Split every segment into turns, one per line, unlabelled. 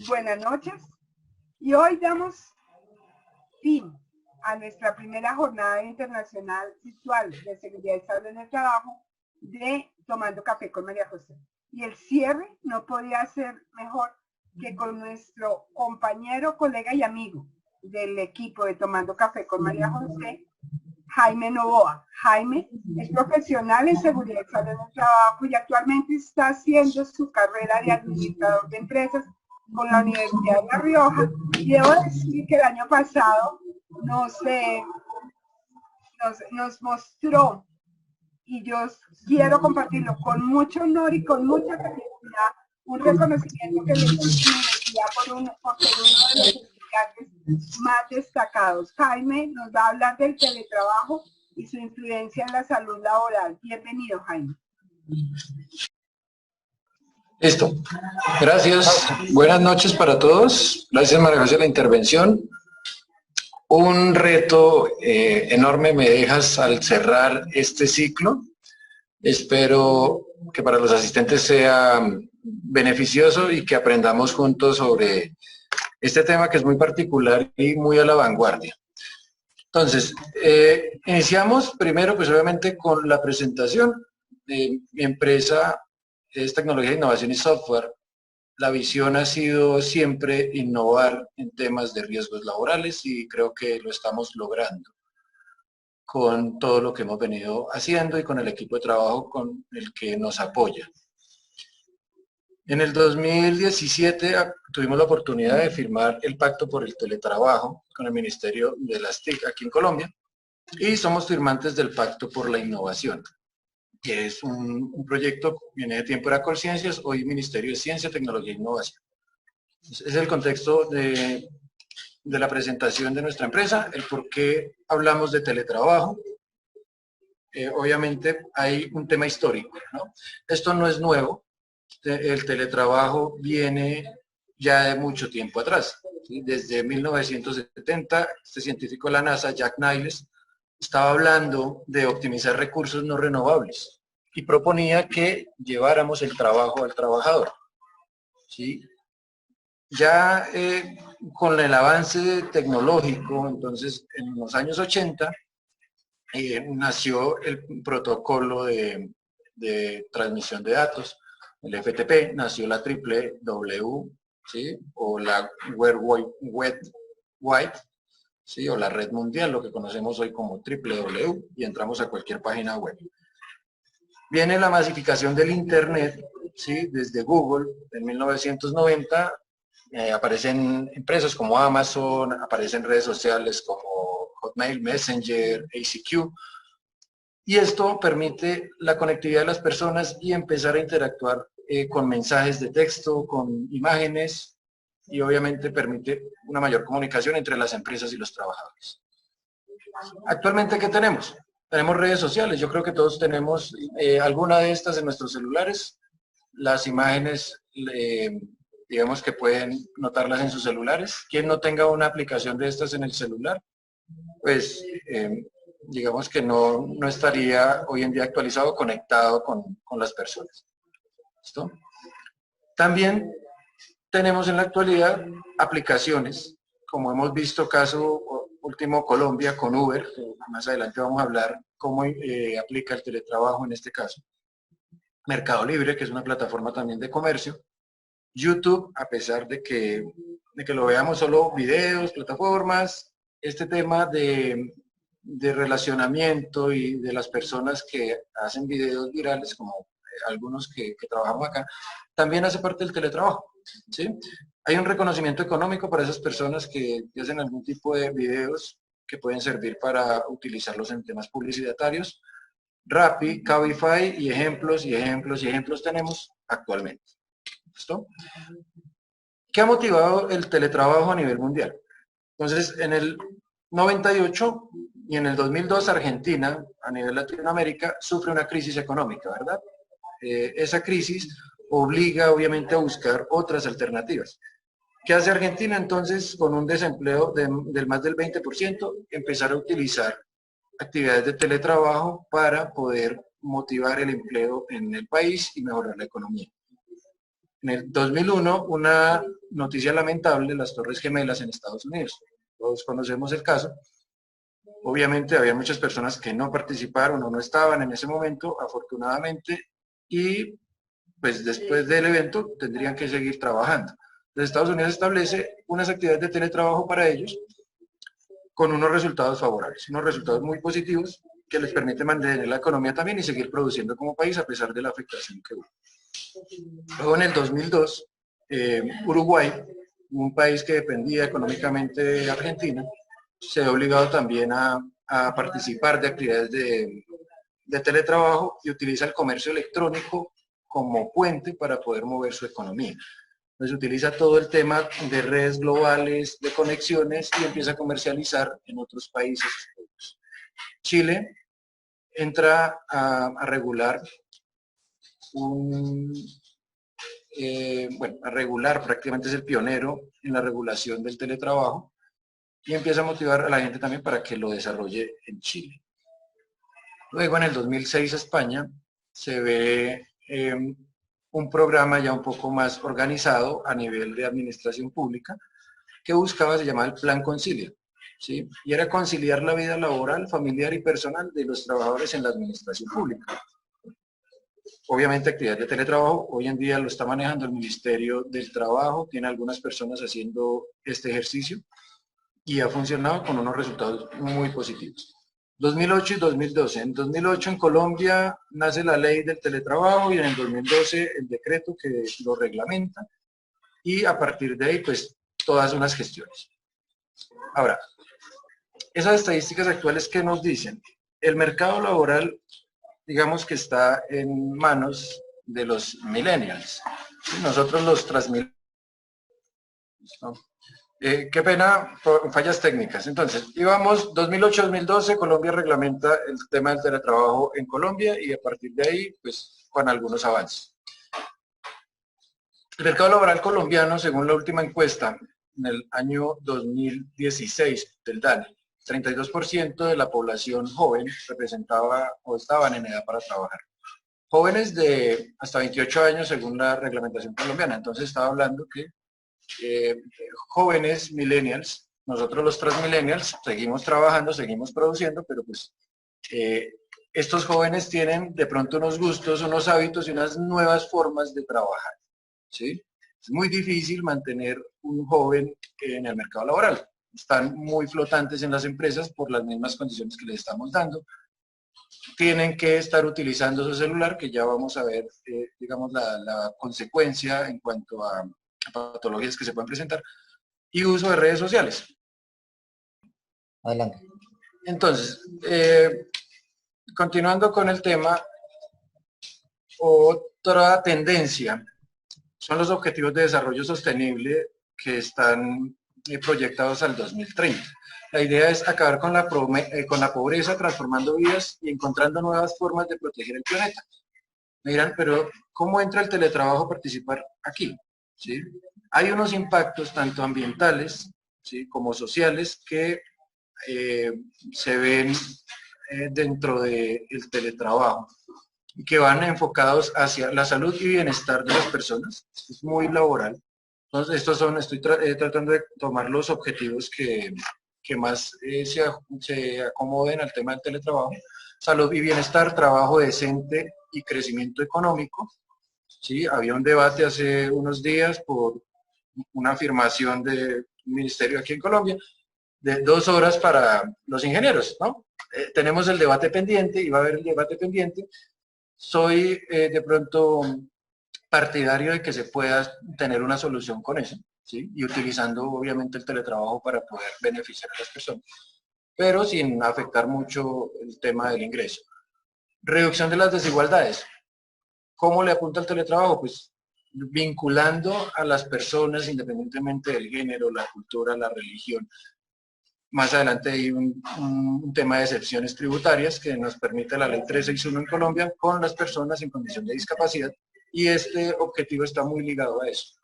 Buenas noches. Y hoy damos fin a nuestra primera jornada internacional virtual de seguridad y salud en el trabajo de Tomando Café con María José. Y el cierre no podía ser mejor que con nuestro compañero, colega y amigo del equipo de Tomando Café con María José, Jaime Novoa. Jaime es profesional en seguridad y salud en el trabajo y actualmente está haciendo su carrera de administrador de empresas con la Universidad de La Rioja. Y debo decir que el año pasado nos mostró, y yo quiero compartirlo con mucho honor y con mucha felicidad, un reconocimiento que le hizo su universidad por ser uno de los estudiantes más destacados. Jaime nos va a hablar del teletrabajo y su influencia en la salud laboral. Bienvenido, Jaime.
Listo. Gracias. Buenas noches para todos. Gracias, María José, la intervención. Un reto enorme me dejas al cerrar este ciclo. Espero que para los asistentes sea beneficioso y que aprendamos juntos sobre este tema que es muy particular y muy a la vanguardia. Entonces, iniciamos primero, pues obviamente, con la presentación. Mi empresa es Tecnología, Innovación y Software. La visión ha sido siempre innovar en temas de riesgos laborales y creo que lo estamos logrando con todo lo que hemos venido haciendo y con el equipo de trabajo con el que nos apoya. En el 2017 tuvimos la oportunidad de firmar el Pacto por el Teletrabajo con el Ministerio de las TIC aquí en Colombia y somos firmantes del Pacto por la Innovación, que es un proyecto que viene de tiempo era Colciencias, hoy Ministerio de Ciencia, Tecnología e Innovación. Entonces, es el contexto de la presentación de nuestra empresa, el por qué hablamos de teletrabajo. Obviamente hay un tema histórico, ¿no? Esto no es nuevo, el teletrabajo viene ya de mucho tiempo atrás, ¿sí? Desde 1970, este científico de la NASA, Jack Niles, estaba hablando de optimizar recursos no renovables y proponía que lleváramos el trabajo al trabajador, ¿sí? Ya con el avance tecnológico, entonces en los años 80, nació el protocolo de transmisión de datos, el FTP, nació la triple W, ¿sí? O la World Wide, ¿sí? O la red mundial, lo que conocemos hoy como triple W, y entramos a cualquier página web. Viene la masificación del Internet, ¿sí? Desde Google en 1990, aparecen empresas como Amazon, aparecen redes sociales como Hotmail, Messenger, ACQ, y esto permite la conectividad de las personas y empezar a interactuar con mensajes de texto, con imágenes, y obviamente permite una mayor comunicación entre las empresas y los trabajadores. Actualmente, ¿qué tenemos? Tenemos redes sociales, yo creo que todos tenemos alguna de estas en nuestros celulares. Las imágenes, digamos que pueden notarlas en sus celulares. Quien no tenga una aplicación de estas en el celular, pues digamos que no estaría hoy en día actualizado, conectado con las personas. ¿Listo? También tenemos en la actualidad aplicaciones, como hemos visto caso último Colombia con Uber, más adelante vamos a hablar cómo aplica el teletrabajo en este caso. Mercado Libre, que es una plataforma también de comercio. YouTube, a pesar de que lo veamos solo videos, plataformas, este tema de relacionamiento y de las personas que hacen videos virales, como algunos que trabajamos acá, también hace parte del teletrabajo, ¿sí? Hay un reconocimiento económico para esas personas que hacen algún tipo de videos que pueden servir para utilizarlos en temas publicitarios. Rappi, Cabify y ejemplos tenemos actualmente. ¿Listo? ¿Qué ha motivado el teletrabajo a nivel mundial? Entonces, en el 98 y en el 2002 Argentina, a nivel Latinoamérica, sufre una crisis económica, ¿verdad? Esa crisis obliga obviamente a buscar otras alternativas. ¿Qué hace Argentina entonces con un desempleo del más del 20%? Empezar a utilizar actividades de teletrabajo para poder motivar el empleo en el país y mejorar la economía. En el 2001, una noticia lamentable, las Torres Gemelas en Estados Unidos. Todos conocemos el caso. Obviamente había muchas personas que no participaron o no estaban en ese momento, afortunadamente, y pues después del evento tendrían que seguir trabajando. Los Estados Unidos establece unas actividades de teletrabajo para ellos con unos resultados favorables, unos resultados muy positivos que les permite mantener la economía también y seguir produciendo como país a pesar de la afectación que hubo. Luego en el 2002, Uruguay, un país que dependía económicamente de Argentina, se ve obligado también a participar de actividades de teletrabajo y utiliza el comercio electrónico como puente para poder mover su economía. Entonces utiliza todo el tema de redes globales, de conexiones y empieza a comercializar en otros países. Chile entra a regular a regular, prácticamente es el pionero en la regulación del teletrabajo y empieza a motivar a la gente también para que lo desarrolle en Chile. Luego en el 2006 España se ve un programa ya un poco más organizado a nivel de administración pública que buscaba, se llamaba el Plan Concilia, ¿sí? Y era conciliar la vida laboral, familiar y personal de los trabajadores en la administración pública. Obviamente actividad de teletrabajo, hoy en día lo está manejando el Ministerio del Trabajo, tiene algunas personas haciendo este ejercicio y ha funcionado con unos resultados muy positivos. 2008 y 2012. En 2008 en Colombia nace la ley del teletrabajo y en el 2012 el decreto que lo reglamenta y a partir de ahí pues todas unas gestiones. Ahora, esas estadísticas actuales que nos dicen, el mercado laboral digamos que está en manos de los millennials. Nosotros los transmillennials, ¿no? Qué pena, fallas técnicas. Entonces, íbamos 2008-2012, Colombia reglamenta el tema del teletrabajo en Colombia y a partir de ahí, pues, con algunos avances. El mercado laboral colombiano, según la última encuesta, en el año 2016 del DANE, 32% de la población joven representaba o estaban en edad para trabajar. Jóvenes de hasta 28 años según la reglamentación colombiana. Entonces estaba hablando que jóvenes millennials, nosotros los transmillennials, seguimos trabajando, seguimos produciendo, pero pues estos jóvenes tienen de pronto unos gustos, unos hábitos y unas nuevas formas de trabajar, ¿sí? Es muy difícil mantener un joven en el mercado laboral. Están muy flotantes en las empresas por las mismas condiciones que les estamos dando. Tienen que estar utilizando su celular, que ya vamos a ver, digamos, la consecuencia en cuanto a patologías que se pueden presentar, y uso de redes sociales.
Adelante.
Entonces, continuando con el tema, otra tendencia son los objetivos de desarrollo sostenible que están proyectados al 2030. La idea es acabar con la pobreza, transformando vidas y encontrando nuevas formas de proteger el planeta. Me dirán, pero ¿cómo entra el teletrabajo a participar aquí? ¿Sí? Hay unos impactos tanto ambientales, ¿sí?, como sociales que se ven dentro del teletrabajo y que van enfocados hacia la salud y bienestar de las personas. Es muy laboral. Entonces, estoy tratando de tomar los objetivos que más se acomoden al tema del teletrabajo. Salud y bienestar, trabajo decente y crecimiento económico. ¿Sí? Había un debate hace unos días por una afirmación del ministerio aquí en Colombia de 2 horas para los ingenieros, ¿no? Tenemos el debate pendiente y va a haber el debate pendiente. Soy de pronto partidario de que se pueda tener una solución con eso, ¿sí? Y utilizando obviamente el teletrabajo para poder beneficiar a las personas, pero sin afectar mucho el tema del ingreso. Reducción de las desigualdades. ¿Cómo le apunta el teletrabajo? Pues vinculando a las personas independientemente del género, la cultura, la religión. Más adelante hay un tema de excepciones tributarias que nos permite la ley 361 en Colombia con las personas en condición de discapacidad y este objetivo está muy ligado a eso.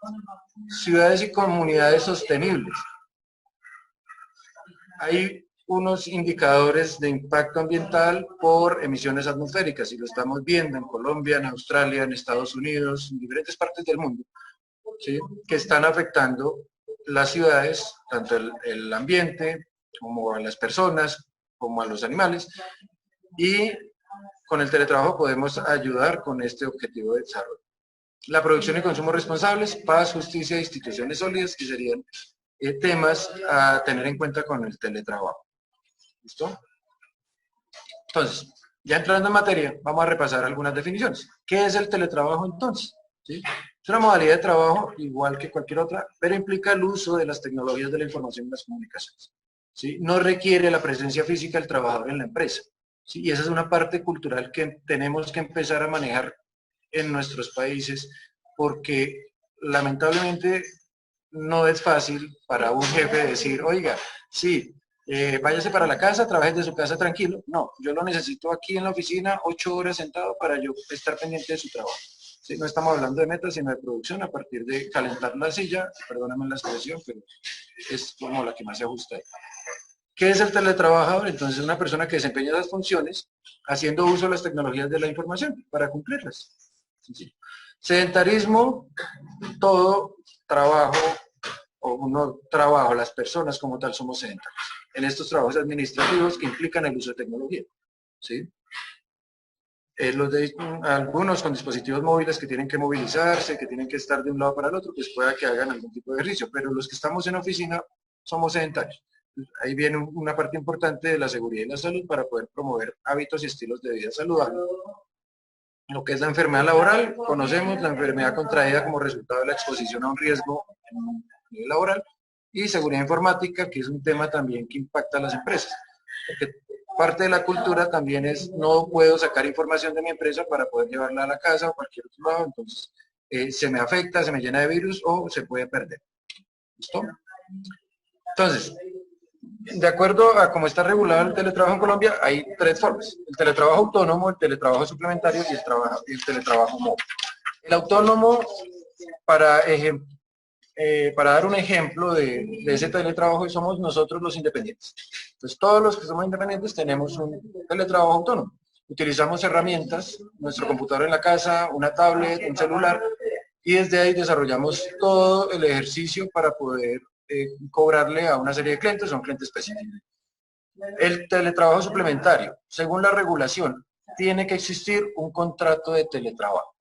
Ciudades y comunidades sostenibles. Hay unos indicadores de impacto ambiental por emisiones atmosféricas y lo estamos viendo en Colombia, en Australia, en Estados Unidos, en diferentes partes del mundo. ¿sí?, que están afectando las ciudades, tanto el ambiente, como a las personas, como a los animales, y con el teletrabajo podemos ayudar con este objetivo de desarrollo. La producción y consumo responsables, paz, justicia e instituciones sólidas, que serían temas a tener en cuenta con el teletrabajo. ¿Listo? Entonces, ya entrando en materia, vamos a repasar algunas definiciones. ¿Qué es el teletrabajo entonces? ¿Sí? Es una modalidad de trabajo igual que cualquier otra, pero implica el uso de las tecnologías de la información y las comunicaciones. ¿Sí? No requiere la presencia física del trabajador en la empresa. ¿Sí? Y esa es una parte cultural que tenemos que empezar a manejar en nuestros países, porque lamentablemente no es fácil para un jefe decir, oiga, sí, váyase para la casa, trabaje de su casa tranquilo. No, yo lo necesito aquí en la oficina 8 horas sentado para yo estar pendiente de su trabajo. ¿Sí? No estamos hablando de metas, sino de producción a partir de calentar la silla, perdóname la expresión, pero es como la que más se ajusta ahí. ¿Qué es el teletrabajador? Entonces, una persona que desempeña esas funciones haciendo uso de las tecnologías de la información para cumplirlas. Sencillo. Sedentarismo, todo trabajo, o no trabajo, las personas como tal somos sedentarios. En estos trabajos administrativos que implican el uso de tecnología. ¿Sí? Algunos con dispositivos móviles que tienen que movilizarse, que tienen que estar de un lado para el otro, pues pueda que hagan algún tipo de ejercicio, pero los que estamos en oficina somos sedentarios. Ahí viene una parte importante de la seguridad y la salud para poder promover hábitos y estilos de vida saludables. Lo que es la enfermedad laboral, conocemos la enfermedad contraída como resultado de la exposición a un riesgo en un nivel laboral, y seguridad informática, que es un tema también que impacta a las empresas. Porque parte de la cultura también es, no puedo sacar información de mi empresa para poder llevarla a la casa o cualquier otro lado, entonces se me afecta, se me llena de virus o se puede perder. ¿Listo? Entonces, de acuerdo a cómo está regulado el teletrabajo en Colombia, hay 3 formas: el teletrabajo autónomo, el teletrabajo suplementario y el teletrabajo móvil. El autónomo, para dar un ejemplo de ese teletrabajo, somos nosotros los independientes. Entonces, todos los que somos independientes tenemos un teletrabajo autónomo. Utilizamos herramientas, nuestro computador en la casa, una tablet, un celular, y desde ahí desarrollamos todo el ejercicio para poder cobrarle a una serie de clientes, son clientes específicos. El teletrabajo suplementario, según la regulación, tiene que existir un contrato de teletrabajo.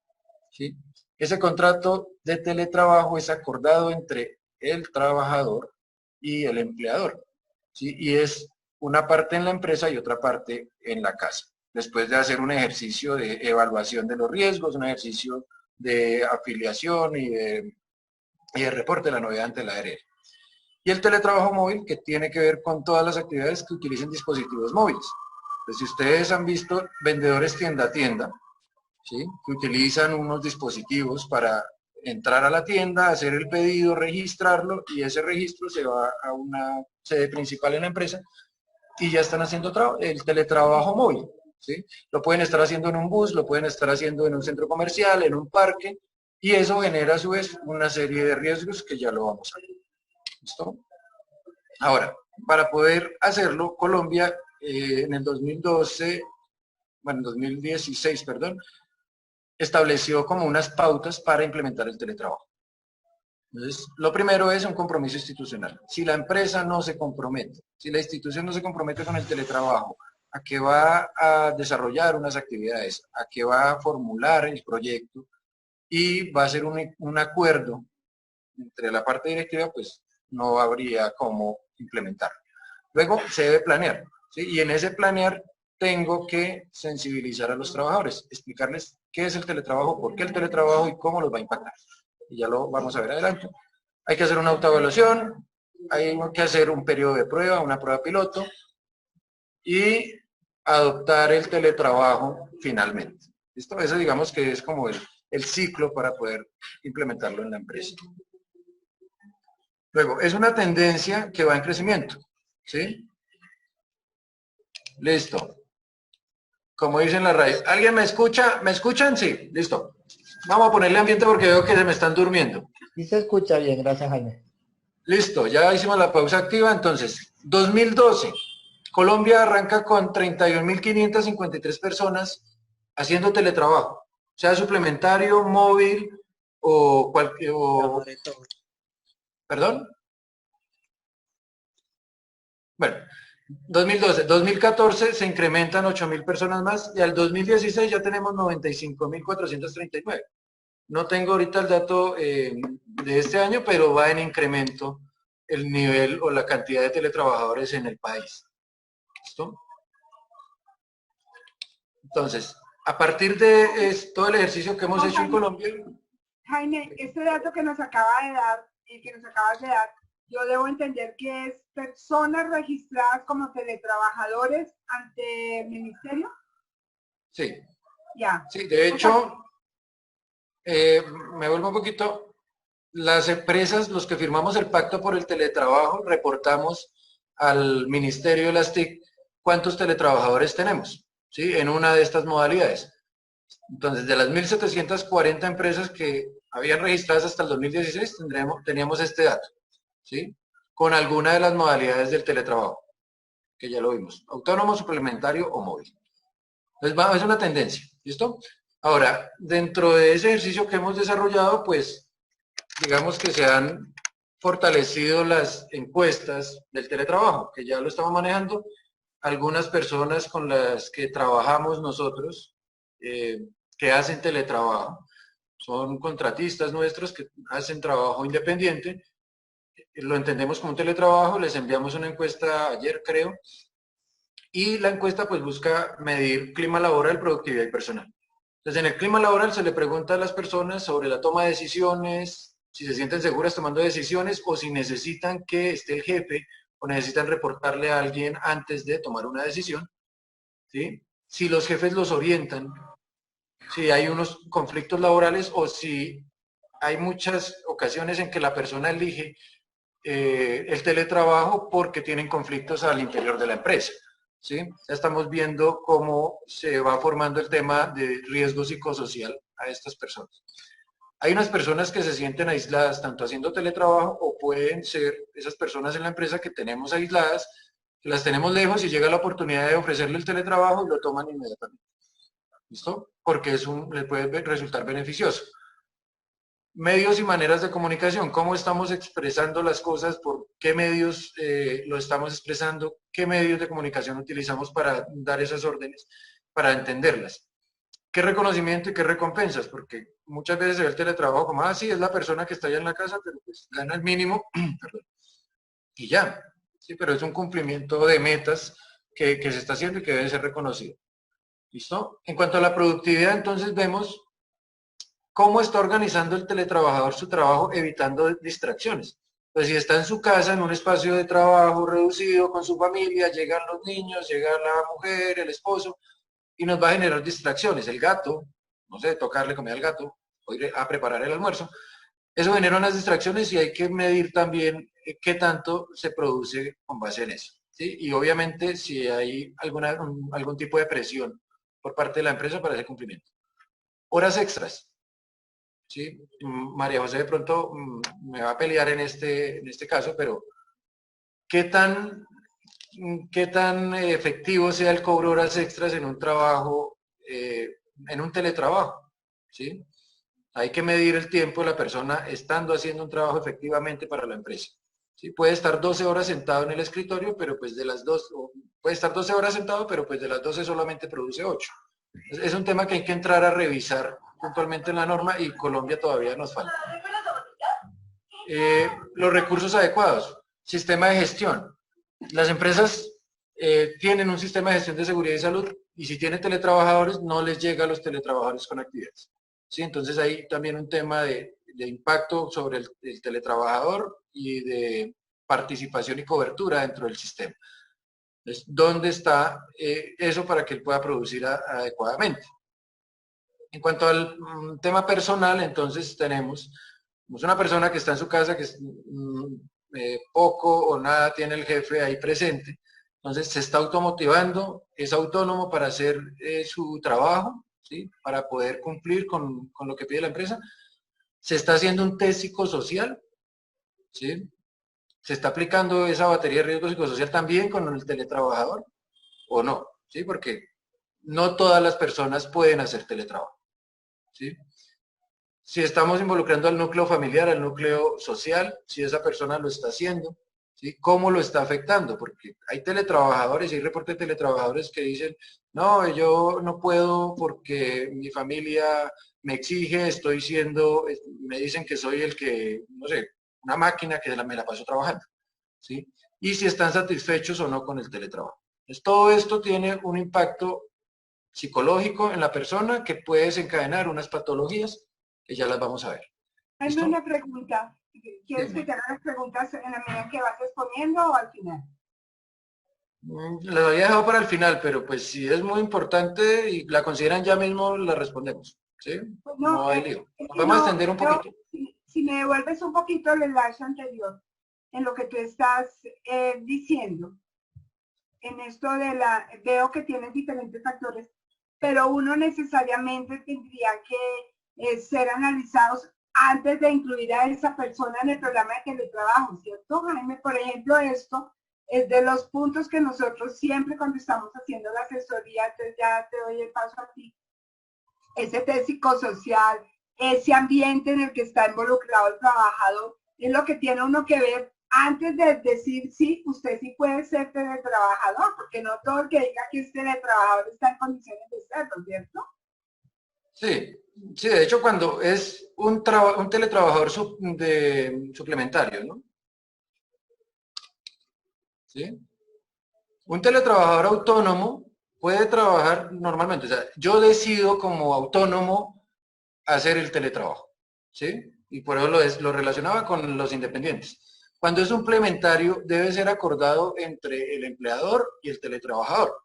¿Sí? Ese contrato de teletrabajo es acordado entre el trabajador y el empleador. ¿Sí? Y es una parte en la empresa y otra parte en la casa. Después de hacer un ejercicio de evaluación de los riesgos, un ejercicio de afiliación y de reporte de la novedad ante la ARL. Y el teletrabajo móvil, que tiene que ver con todas las actividades que utilicen dispositivos móviles. Entonces, si ustedes han visto vendedores tienda a tienda, ¿sí?, que utilizan unos dispositivos para entrar a la tienda, hacer el pedido, registrarlo, y ese registro se va a una sede principal en la empresa y ya están haciendo el teletrabajo móvil. ¿Sí? Lo pueden estar haciendo en un bus, lo pueden estar haciendo en un centro comercial, en un parque, y eso genera a su vez una serie de riesgos que ya lo vamos a ver. ¿Listo? Ahora, para poder hacerlo, Colombia en el 2016, perdón, estableció como unas pautas para implementar el teletrabajo. Entonces, lo primero es un compromiso institucional. Si la empresa no se compromete, si la institución no se compromete con el teletrabajo, a que va a desarrollar unas actividades, a que va a formular el proyecto y va a hacer un acuerdo entre la parte directiva, pues no habría cómo implementar. Luego se debe planear, ¿sí? Y en ese planear tengo que sensibilizar a los trabajadores, explicarles qué es el teletrabajo, por qué el teletrabajo y cómo los va a impactar. Y ya lo vamos a ver adelante. Hay que hacer una autoevaluación, hay que hacer un periodo de prueba, una prueba piloto, y adoptar el teletrabajo finalmente. ¿Listo? Eso digamos que es como el ciclo para poder implementarlo en la empresa. Luego, es una tendencia que va en crecimiento, ¿sí? Listo. Como dicen la radio. ¿Alguien me escucha? ¿Me escuchan? Sí, listo. Vamos a ponerle ambiente porque veo que se me están durmiendo.
Sí se escucha bien, gracias Jaime.
Listo, ya hicimos la pausa activa. Entonces, 2012, Colombia arranca con 31.553 personas haciendo teletrabajo, sea suplementario, móvil o cualquier... ¿Perdón? Bueno, 2012, 2014 se incrementan 8.000 personas más y al 2016 ya tenemos 95.439. No tengo ahorita el dato de este año, pero va en incremento el nivel o la cantidad de teletrabajadores en el país. ¿Listo? Entonces, a partir de todo el ejercicio que hemos hecho en Colombia...
Jaime, este dato que nos acaba de dar, que nos acabas de dar, yo debo entender que es personas registradas como teletrabajadores ante el ministerio.
Sí.
Ya.
Sí, de hecho, me vuelvo un poquito, las empresas, los que firmamos el pacto por el teletrabajo, reportamos al Ministerio de las TIC cuántos teletrabajadores tenemos, ¿sí? En una de estas modalidades. Entonces, de las 1.740 empresas que habían registradas hasta el 2016, teníamos este dato, ¿sí? Con alguna de las modalidades del teletrabajo, que ya lo vimos, autónomo, suplementario o móvil. Entonces, es una tendencia, ¿listo? Ahora, dentro de ese ejercicio que hemos desarrollado, pues, digamos que se han fortalecido las encuestas del teletrabajo, que ya lo estamos manejando. Algunas personas con las que trabajamos nosotros, que hacen teletrabajo, son contratistas nuestros que hacen trabajo independiente, lo entendemos como un teletrabajo, les enviamos una encuesta ayer, creo, y la encuesta pues busca medir clima laboral, productividad y personal. Entonces, en el clima laboral se le pregunta a las personas sobre la toma de decisiones, si se sienten seguras tomando decisiones o si necesitan que esté el jefe o necesitan reportarle a alguien antes de tomar una decisión, ¿sí? Si los jefes los orientan, si hay unos conflictos laborales o si hay muchas ocasiones en que la persona elige el teletrabajo porque tienen conflictos al interior de la empresa. ¿Sí? Ya estamos viendo cómo se va formando el tema de riesgo psicosocial a estas personas. Hay unas personas que se sienten aisladas tanto haciendo teletrabajo o pueden ser esas personas en la empresa que tenemos aisladas, que las tenemos lejos y llega la oportunidad de ofrecerle el teletrabajo y lo toman inmediatamente. ¿Listo? Porque les puede resultar beneficioso. Medios y maneras de comunicación, cómo estamos expresando las cosas, por qué medios lo estamos expresando, qué medios de comunicación utilizamos para dar esas órdenes, para entenderlas. ¿Qué reconocimiento y qué recompensas? Porque muchas veces se ve el teletrabajo como, sí, es la persona que está allá en la casa, pero pues gana el mínimo, y ya. Sí, pero es un cumplimiento de metas que se está haciendo y que debe ser reconocido. ¿Listo? En cuanto a la productividad, entonces vemos cómo está organizando el teletrabajador su trabajo evitando distracciones. Pues si está en su casa, en un espacio de trabajo reducido con su familia, llegan los niños, llega la mujer, el esposo, y nos va a generar distracciones. El gato, no sé, tocarle comida al gato, o ir a preparar el almuerzo. Eso genera unas distracciones y hay que medir también qué tanto se produce con base en eso. ¿Sí? Y obviamente si hay algún tipo de presión por parte de la empresa para ese cumplimiento. Horas extras. ¿Sí? María José de pronto me va a pelear en este caso, pero ¿qué tan efectivo sea el cobro de horas extras en un trabajo, en un teletrabajo? ¿Sí? Hay que medir el tiempo de la persona estando haciendo un trabajo efectivamente para la empresa. ¿Sí? Puede estar 12 horas sentado en el escritorio, pero pues de las puede estar 12 horas sentado, pero pues de las 12 solamente produce 8. Es un tema que hay que entrar a revisar puntualmente en la norma y Colombia todavía nos falta. Los recursos adecuados, sistema de gestión. Las empresas tienen un sistema de gestión de seguridad y salud y si tienen teletrabajadores no les llega a los teletrabajadores con actividades. ¿Sí? Entonces hay también un tema de impacto sobre el teletrabajador y de participación y cobertura dentro del sistema. Entonces, ¿dónde está eso para que él pueda producir adecuadamente? En cuanto al tema personal, entonces tenemos una persona que está en su casa, que poco o nada tiene el jefe ahí presente, entonces se está automotivando, es autónomo para hacer su trabajo, ¿sí? Para poder cumplir con lo que pide la empresa. Se está haciendo un test psicosocial, ¿sí? Se está aplicando esa batería de riesgo psicosocial también con el teletrabajador, o no, ¿sí? Porque no todas las personas pueden hacer teletrabajo. ¿Sí? si estamos involucrando al núcleo familiar, al núcleo social, si esa persona lo está haciendo, ¿sí? ¿Cómo lo está afectando? Porque hay teletrabajadores y hay reportes de teletrabajadores que dicen, no, yo no puedo porque mi familia me exige, me dicen que soy el que, no sé, una máquina que me la paso trabajando, ¿sí? Y si están satisfechos o no con el teletrabajo. Entonces, todo esto tiene un impacto psicológico en la persona que puede desencadenar unas patologías que ya las vamos a ver.
Hazme
¿Listo?
una pregunta. ¿Quieres que te haga las preguntas en la medida que vas exponiendo o al final?
Las había dejado para el final, pero pues si es muy importante y la consideran ya mismo, la respondemos. ¿Sí?
Pues
No
no,
hay lío.
es
Nos
que
vamos a
no,
extender un
yo,
poquito.
si me devuelves un poquito el enlace anterior en lo que tú estás diciendo, en esto veo que tienes diferentes factores, pero uno necesariamente tendría que ser analizados antes de incluir a esa persona en el programa de teletrabajo, ¿cierto, Jaime? Por ejemplo, esto es de los puntos que nosotros siempre cuando estamos haciendo la asesoría, entonces ya te doy el paso a ti, ese test psicosocial, ese ambiente en el que está involucrado el trabajador, es lo que tiene uno que ver antes de decir, sí, usted sí puede ser teletrabajador, porque no todo el que diga que es teletrabajador está en condiciones de serlo, ¿cierto?
Sí, sí, de hecho cuando es un teletrabajador suplementario, ¿no? ¿Sí? Un teletrabajador autónomo puede trabajar normalmente, o sea, yo decido como autónomo hacer el teletrabajo, ¿sí? Y por eso lo relacionaba con los independientes. Cuando es suplementario, debe ser acordado entre el empleador y el teletrabajador,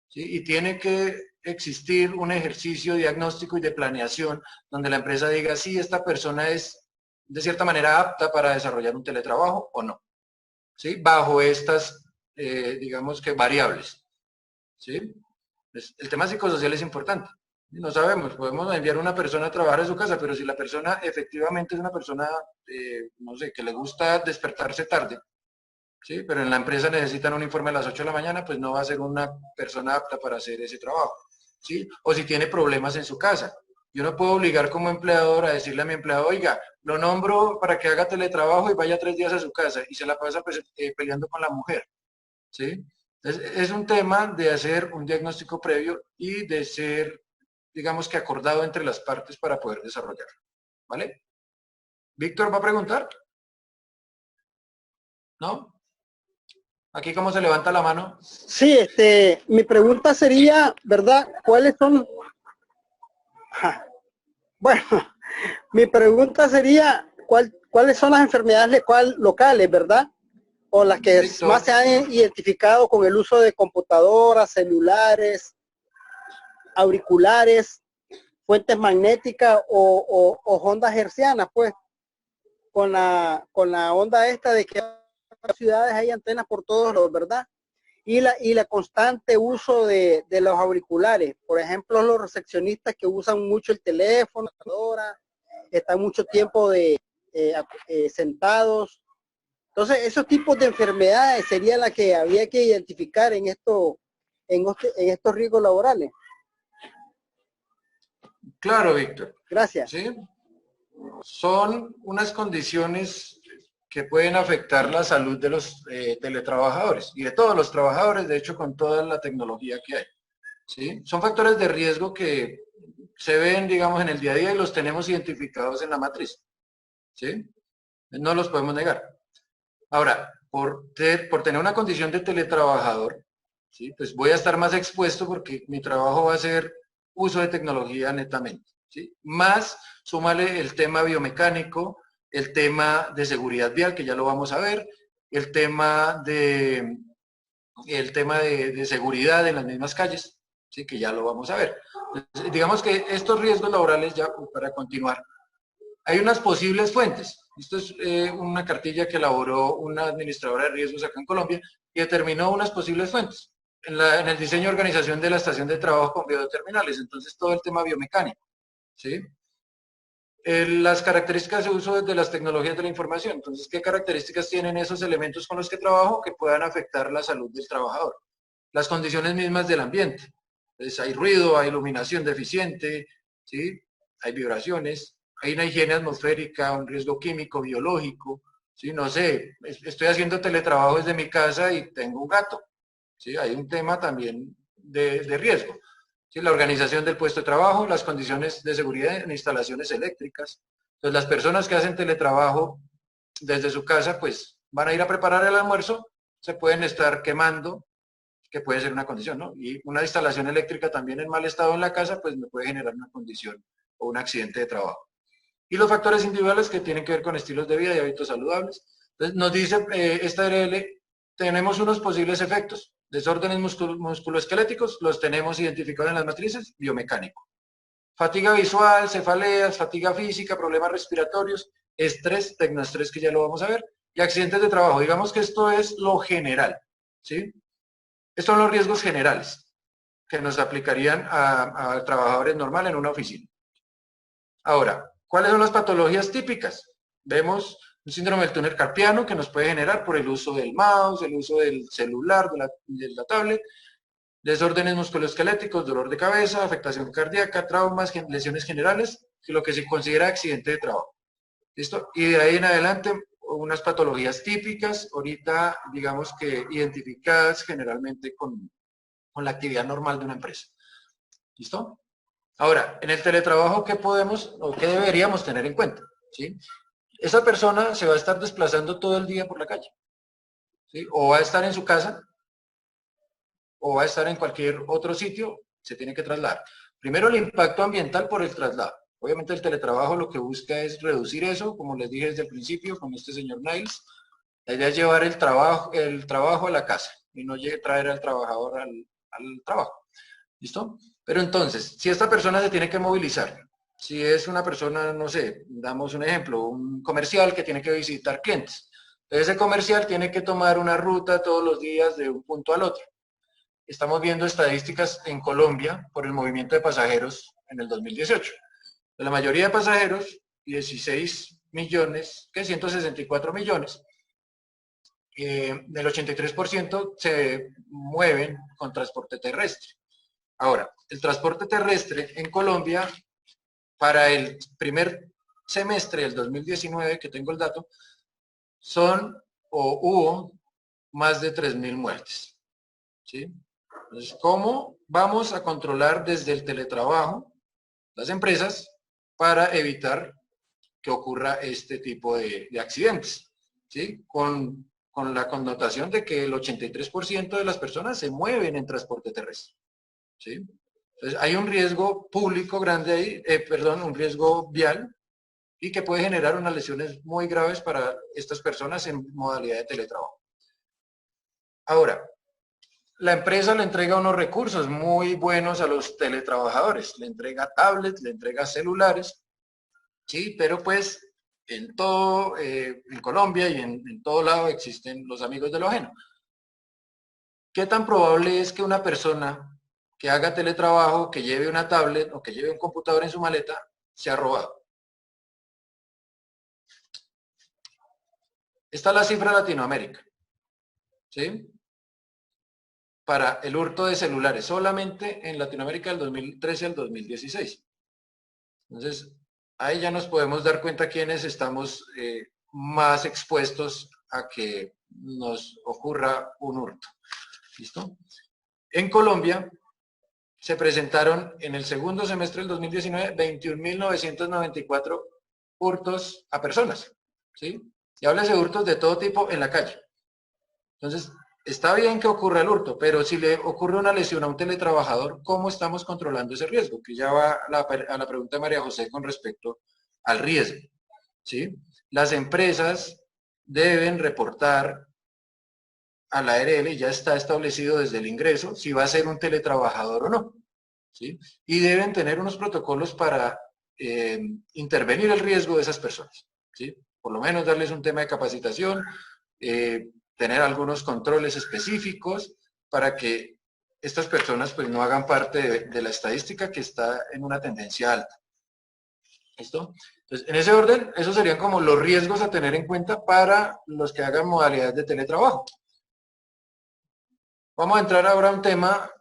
¿sí? Y tiene que existir un ejercicio diagnóstico y de planeación donde la empresa diga si esta persona es de cierta manera apta para desarrollar un teletrabajo o no, ¿sí? Bajo estas, digamos que variables, ¿sí? El tema psicosocial es importante. No sabemos, podemos enviar a una persona a trabajar en su casa, pero si la persona efectivamente es una persona, no sé, que le gusta despertarse tarde, ¿sí? Pero en la empresa necesitan un informe a las 8 de la mañana, pues no va a ser una persona apta para hacer ese trabajo, ¿sí? O si tiene problemas en su casa. Yo no puedo obligar como empleador a decirle a mi empleado, oiga, lo nombro para que haga teletrabajo y vaya 3 días a su casa y se la pasa pues, peleando con la mujer, ¿sí? Entonces, es un tema de hacer un diagnóstico previo y de ser, digamos que acordado entre las partes para poder desarrollarlo, ¿vale? ¿Víctor va a preguntar? ¿No? ¿Aquí cómo se levanta la mano?
Sí, mi pregunta sería, ¿verdad? ¿Cuáles son? Bueno, mi pregunta sería, ¿cuáles son las enfermedades locales, verdad? O las que más
Víctor,
se han identificado con el uso de computadoras, celulares, auriculares, fuentes magnéticas o ondas hercianas, pues, con la onda esta de que en las ciudades hay antenas por todos lados, ¿verdad? Y la constante uso de los auriculares. Por ejemplo, los recepcionistas que usan mucho el teléfono, están mucho tiempo sentados. Entonces, esos tipos de enfermedades serían las que habría que identificar en estos riesgos laborales.
claro, Víctor,
Gracias.
¿sí? Son unas condiciones que pueden afectar la salud de los teletrabajadores y de todos los trabajadores, de hecho, con toda la tecnología que hay, ¿sí? Son factores de riesgo que se ven, digamos, en el día a día y los tenemos identificados en la matriz, ¿sí? No los podemos negar. Ahora, por tener una condición de teletrabajador, ¿sí? Pues voy a estar más expuesto porque mi trabajo va a ser uso de tecnología netamente, ¿sí? Más, súmale el tema biomecánico, el tema de seguridad vial, que ya lo vamos a ver, el tema de seguridad en las mismas calles, ¿sí? Que ya lo vamos a ver. Entonces, digamos que estos riesgos laborales, ya para continuar, hay unas posibles fuentes. Esto es una cartilla que elaboró una administradora de riesgos acá en Colombia y determinó unas posibles fuentes en el diseño y organización de la estación de trabajo con bioterminales. Entonces, todo el tema biomecánico, ¿sí? Las características de uso de las tecnologías de la información. Entonces, ¿qué características tienen esos elementos con los que trabajo que puedan afectar la salud del trabajador? Las condiciones mismas del ambiente. Entonces, hay ruido, hay iluminación deficiente, ¿sí? Hay vibraciones, hay una higiene atmosférica, un riesgo químico, biológico, ¿sí? No sé, estoy haciendo teletrabajo desde mi casa y tengo un gato, ¿sí? Hay un tema también de riesgo, ¿sí? La organización del puesto de trabajo, las condiciones de seguridad en instalaciones eléctricas. Entonces, las personas que hacen teletrabajo desde su casa, pues van a ir a preparar el almuerzo, se pueden estar quemando, que puede ser una condición, ¿no? Y una instalación eléctrica también en mal estado en la casa, pues me puede generar una condición o un accidente de trabajo. Y los factores individuales que tienen que ver con estilos de vida y hábitos saludables. Entonces, nos dice esta RL, tenemos unos posibles efectos. Desórdenes musculoesqueléticos, los tenemos identificados en las matrices, biomecánico. Fatiga visual, cefaleas, fatiga física, problemas respiratorios, estrés, tecnoestrés, que ya lo vamos a ver, y accidentes de trabajo. Digamos que esto es lo general, ¿sí? Estos son los riesgos generales que nos aplicarían a trabajadores normales en una oficina. Ahora, ¿cuáles son las patologías típicas? Vemos un síndrome del túnel carpiano que nos puede generar por el uso del mouse, el uso del celular, de la tablet, desórdenes musculoesqueléticos, dolor de cabeza, afectación cardíaca, traumas, lesiones generales, lo que se considera accidente de trabajo. ¿Listo? Y de ahí en adelante, unas patologías típicas, ahorita digamos que identificadas generalmente con la actividad normal de una empresa. ¿Listo? Ahora, en el teletrabajo, ¿qué podemos o qué deberíamos tener en cuenta? ¿Sí? Esa persona se va a estar desplazando todo el día por la calle, ¿sí? O va a estar en su casa, o va a estar en cualquier otro sitio, se tiene que trasladar. Primero, el impacto ambiental por el traslado. Obviamente el teletrabajo lo que busca es reducir eso, como les dije desde el principio con este señor Niles. La idea es llevar el trabajo a la casa y no traer al trabajador al trabajo. ¿Listo? Pero entonces, si esta persona se tiene que movilizar, si es una persona, no sé, damos un ejemplo, un comercial que tiene que visitar clientes. Entonces ese comercial tiene que tomar una ruta todos los días de un punto al otro. Estamos viendo estadísticas en Colombia por el movimiento de pasajeros en el 2018. De la mayoría de pasajeros, 16 millones, que 164 millones, del 83% se mueven con transporte terrestre. Ahora, el transporte terrestre en Colombia, para el primer semestre del 2019, que tengo el dato, hubo más de 3.000 muertes. ¿Sí? Entonces, ¿cómo vamos a controlar desde el teletrabajo las empresas para evitar que ocurra este tipo de accidentes? ¿Sí? Con la connotación de que el 83% de las personas se mueven en transporte terrestre. ¿Sí? Entonces, hay un riesgo público grande ahí, un riesgo vial, y que puede generar unas lesiones muy graves para estas personas en modalidad de teletrabajo. Ahora, la empresa le entrega unos recursos muy buenos a los teletrabajadores, le entrega tablets, le entrega celulares, ¿sí? Pero pues en Colombia y en todo lado existen los amigos de lo ajeno. ¿Qué tan probable es que una persona que haga teletrabajo, que lleve una tablet o que lleve un computador en su maleta, sea robado? Esta es la cifra de Latinoamérica, ¿sí? Para el hurto de celulares, solamente en Latinoamérica del 2013 al 2016. Entonces, ahí ya nos podemos dar cuenta quiénes estamos más expuestos a que nos ocurra un hurto. ¿Listo? En Colombia se presentaron en el segundo semestre del 2019 21.994 hurtos a personas. ¿Sí? Y hablas de hurtos de todo tipo en la calle. Entonces, está bien que ocurra el hurto, pero si le ocurre una lesión a un teletrabajador, ¿cómo estamos controlando ese riesgo? Que ya va a la pregunta de María José con respecto al riesgo. ¿Sí? Las empresas deben reportar a la ARL, ya está establecido desde el ingreso, si va a ser un teletrabajador o no. ¿Sí? Y deben tener unos protocolos para intervenir el riesgo de esas personas. ¿Sí? Por lo menos darles un tema de capacitación, tener algunos controles específicos para que estas personas pues no hagan parte de la estadística que está en una tendencia alta. ¿Listo? Entonces, en ese orden, esos serían como los riesgos a tener en cuenta para los que hagan modalidades de teletrabajo. Vamos a entrar ahora a un tema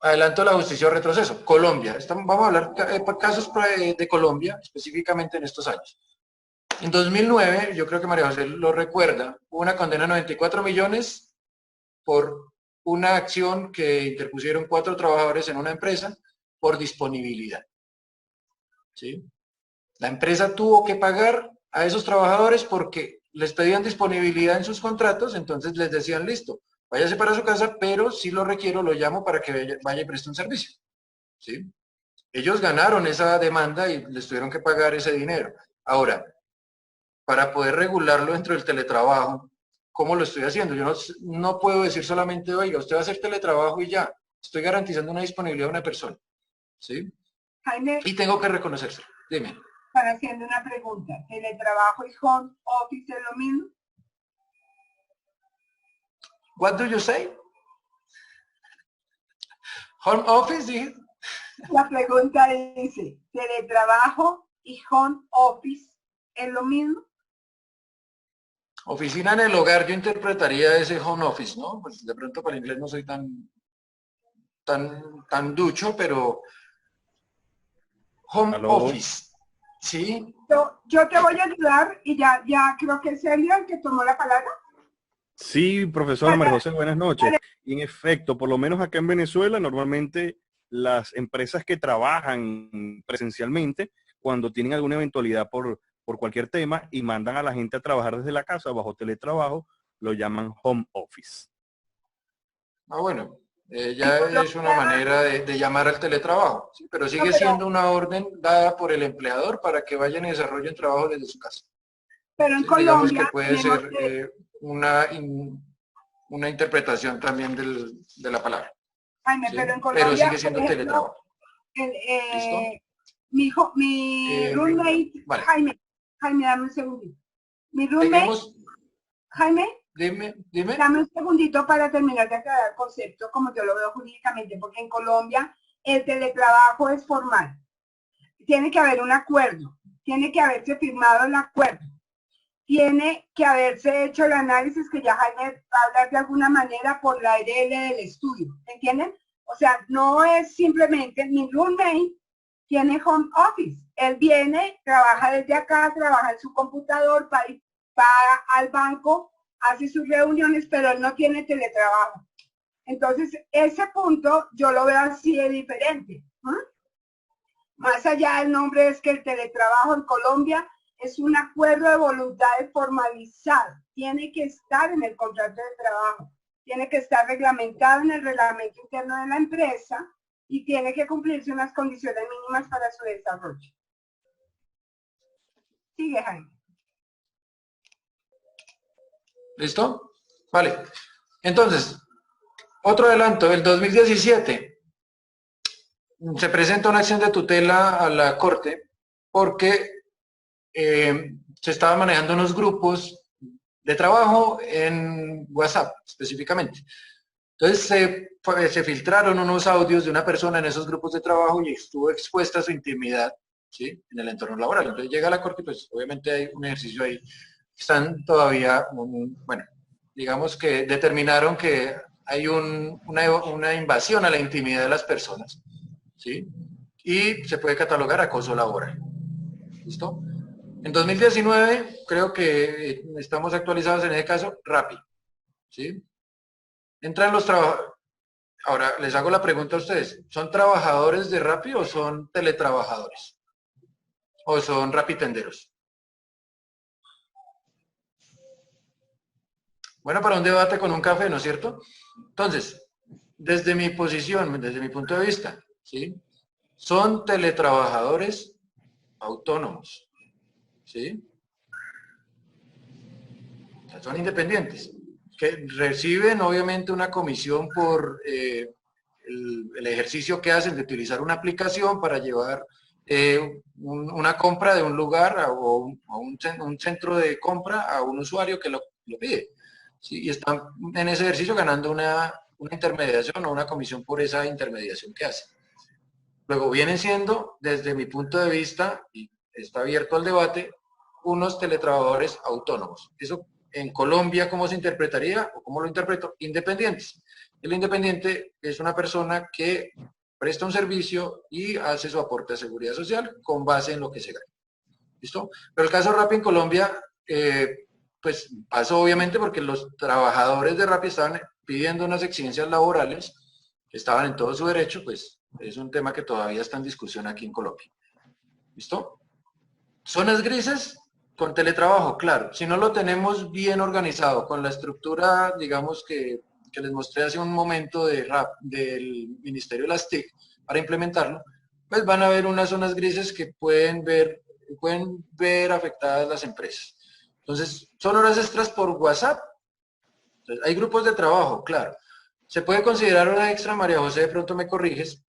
adelanto la justicia o retroceso. Colombia. Vamos a hablar casos de Colombia, específicamente en estos años. En 2009, yo creo que María José lo recuerda, hubo una condena de 94 millones por una acción que interpusieron 4 trabajadores en una empresa por disponibilidad. ¿Sí? La empresa tuvo que pagar a esos trabajadores porque les pedían disponibilidad en sus contratos, entonces les decían, listo, váyase para su casa, pero si lo requiero, lo llamo para que vaya y preste un servicio. ¿Sí? Ellos ganaron esa demanda y les tuvieron que pagar ese dinero. Ahora, para poder regularlo dentro del teletrabajo, ¿cómo lo estoy haciendo? Yo no puedo decir solamente, oiga, usted va a hacer teletrabajo y ya. Estoy garantizando una disponibilidad de una persona. ¿Sí?
Jaime,
Y tengo que reconocerse. Dime.
están haciendo una pregunta. ¿Teletrabajo y home office es lo mismo?
What do you say? Home office, dije.
La pregunta dice, ¿teletrabajo y home office es lo mismo?
Oficina en el hogar, yo interpretaría ese home office, ¿no? Pues de pronto para el inglés no soy tan ducho, pero home
Aló.
office, ¿sí?
Yo te voy a ayudar y ya creo que es Sergio el que tomó la palabra.
Sí, profesora María José, buenas noches. Y en efecto, por lo menos acá en Venezuela, normalmente las empresas que trabajan presencialmente, cuando tienen alguna eventualidad por cualquier tema y mandan a la gente a trabajar desde la casa bajo teletrabajo, lo llaman home office.
Ah, bueno, ya es una manera de llamar al teletrabajo, ¿sí? Pero sigue siendo una orden dada por el empleador para que vayan y desarrollen trabajo desde su casa.
Pero en
Sí, digamos
Colombia
que puede ser una interpretación también de la palabra.
Jaime,
¿sí?
pero en
Pero
Colombia,
sigue siendo
por ejemplo,
teletrabajo. ¿Listo?
mi roommate,
Vale.
Jaime, dame un segundito. Mi roommate,
Seguimos.
Jaime,
Dime.
dame un segundito para terminar de aclarar el concepto como yo lo veo jurídicamente, porque en Colombia el teletrabajo es formal. Tiene que haber un acuerdo, tiene que haberse firmado el acuerdo, tiene que haberse hecho el análisis que ya Jaime va a hablar de alguna manera por la ARL del estudio, ¿entienden? O sea, no es simplemente mi roommate tiene home office. Él viene, trabaja desde acá, trabaja en su computador, va al banco, hace sus reuniones, pero él no tiene teletrabajo. Entonces, ese punto yo lo veo así de diferente. Más allá del nombre es que el teletrabajo en Colombia es un acuerdo de voluntades formalizado. Tiene que estar en el contrato de trabajo, tiene que estar reglamentado en el reglamento interno de la empresa y tiene que cumplirse unas condiciones mínimas para su desarrollo. Sigue, Jaime.
¿Listo? Vale. Entonces, otro adelanto, el 2017 se presenta una acción de tutela a la Corte porque se estaban manejando unos grupos de trabajo en WhatsApp específicamente. Entonces se filtraron unos audios de una persona en esos grupos de trabajo y estuvo expuesta a su intimidad, ¿sí? En el entorno laboral. Entonces llega a la Corte y pues obviamente hay un ejercicio ahí. Están todavía, bueno, digamos que determinaron que hay una invasión a la intimidad de las personas, ¿sí? Y se puede catalogar acoso laboral. ¿Listo? En 2019, creo que estamos actualizados en ese caso, Rappi, ¿sí? Entran los trabajadores. Ahora, les hago la pregunta a ustedes, ¿son trabajadores de Rappi o son teletrabajadores? ¿O son rapitenderos? Bueno, para un debate con un café, ¿no es cierto? Entonces, desde mi posición, desde mi punto de vista, ¿sí? Son teletrabajadores autónomos, ¿sí? O sea, son independientes, que reciben obviamente una comisión por el ejercicio que hacen de utilizar una aplicación para llevar una compra de un lugar o un centro de compra a un usuario que lo pide. ¿Sí? Y están en ese ejercicio ganando una intermediación o una comisión por esa intermediación que hacen. Luego vienen siendo, desde mi punto de vista, y está abierto al debate, unos teletrabajadores autónomos. Eso En Colombia, ¿cómo se interpretaría o cómo lo interpreto? Independientes. El independiente es una persona que presta un servicio y hace su aporte a seguridad social con base en lo que se gana. ¿Listo? Pero el caso Rappi en Colombia, pues pasó obviamente porque los trabajadores de Rappi estaban pidiendo unas exigencias laborales, que estaban en todo su derecho, pues es un tema que todavía está en discusión aquí en Colombia. ¿Listo? Zonas grises con teletrabajo, claro. Si no lo tenemos bien organizado con la estructura, digamos, que les mostré hace un momento del Ministerio de las TIC para implementarlo, pues van a haber unas zonas grises que pueden ver afectadas las empresas. Entonces, son horas extras por WhatsApp. Entonces, hay grupos de trabajo, claro. Se puede considerar hora extra, María José, de pronto me corriges.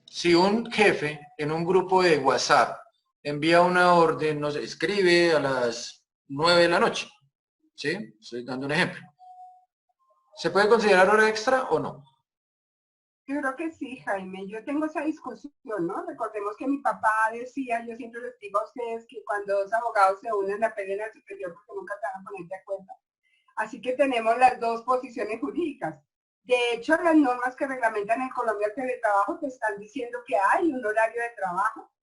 Si un jefe en un grupo de WhatsApp envía una orden, no sé, escribe a las 9 de la noche, ¿sí? Estoy dando un ejemplo. ¿Se puede considerar hora extra o no?
Yo creo que sí, Jaime. Yo tengo esa discusión, ¿no? Recordemos que mi papá decía, yo siempre les digo a ustedes que cuando dos abogados se unen, la peleen al superior porque nunca se van a poner de acuerdo. Así que tenemos las dos posiciones jurídicas. De hecho, las normas que reglamentan en Colombia el teletrabajo te están diciendo que hay un horario de trabajo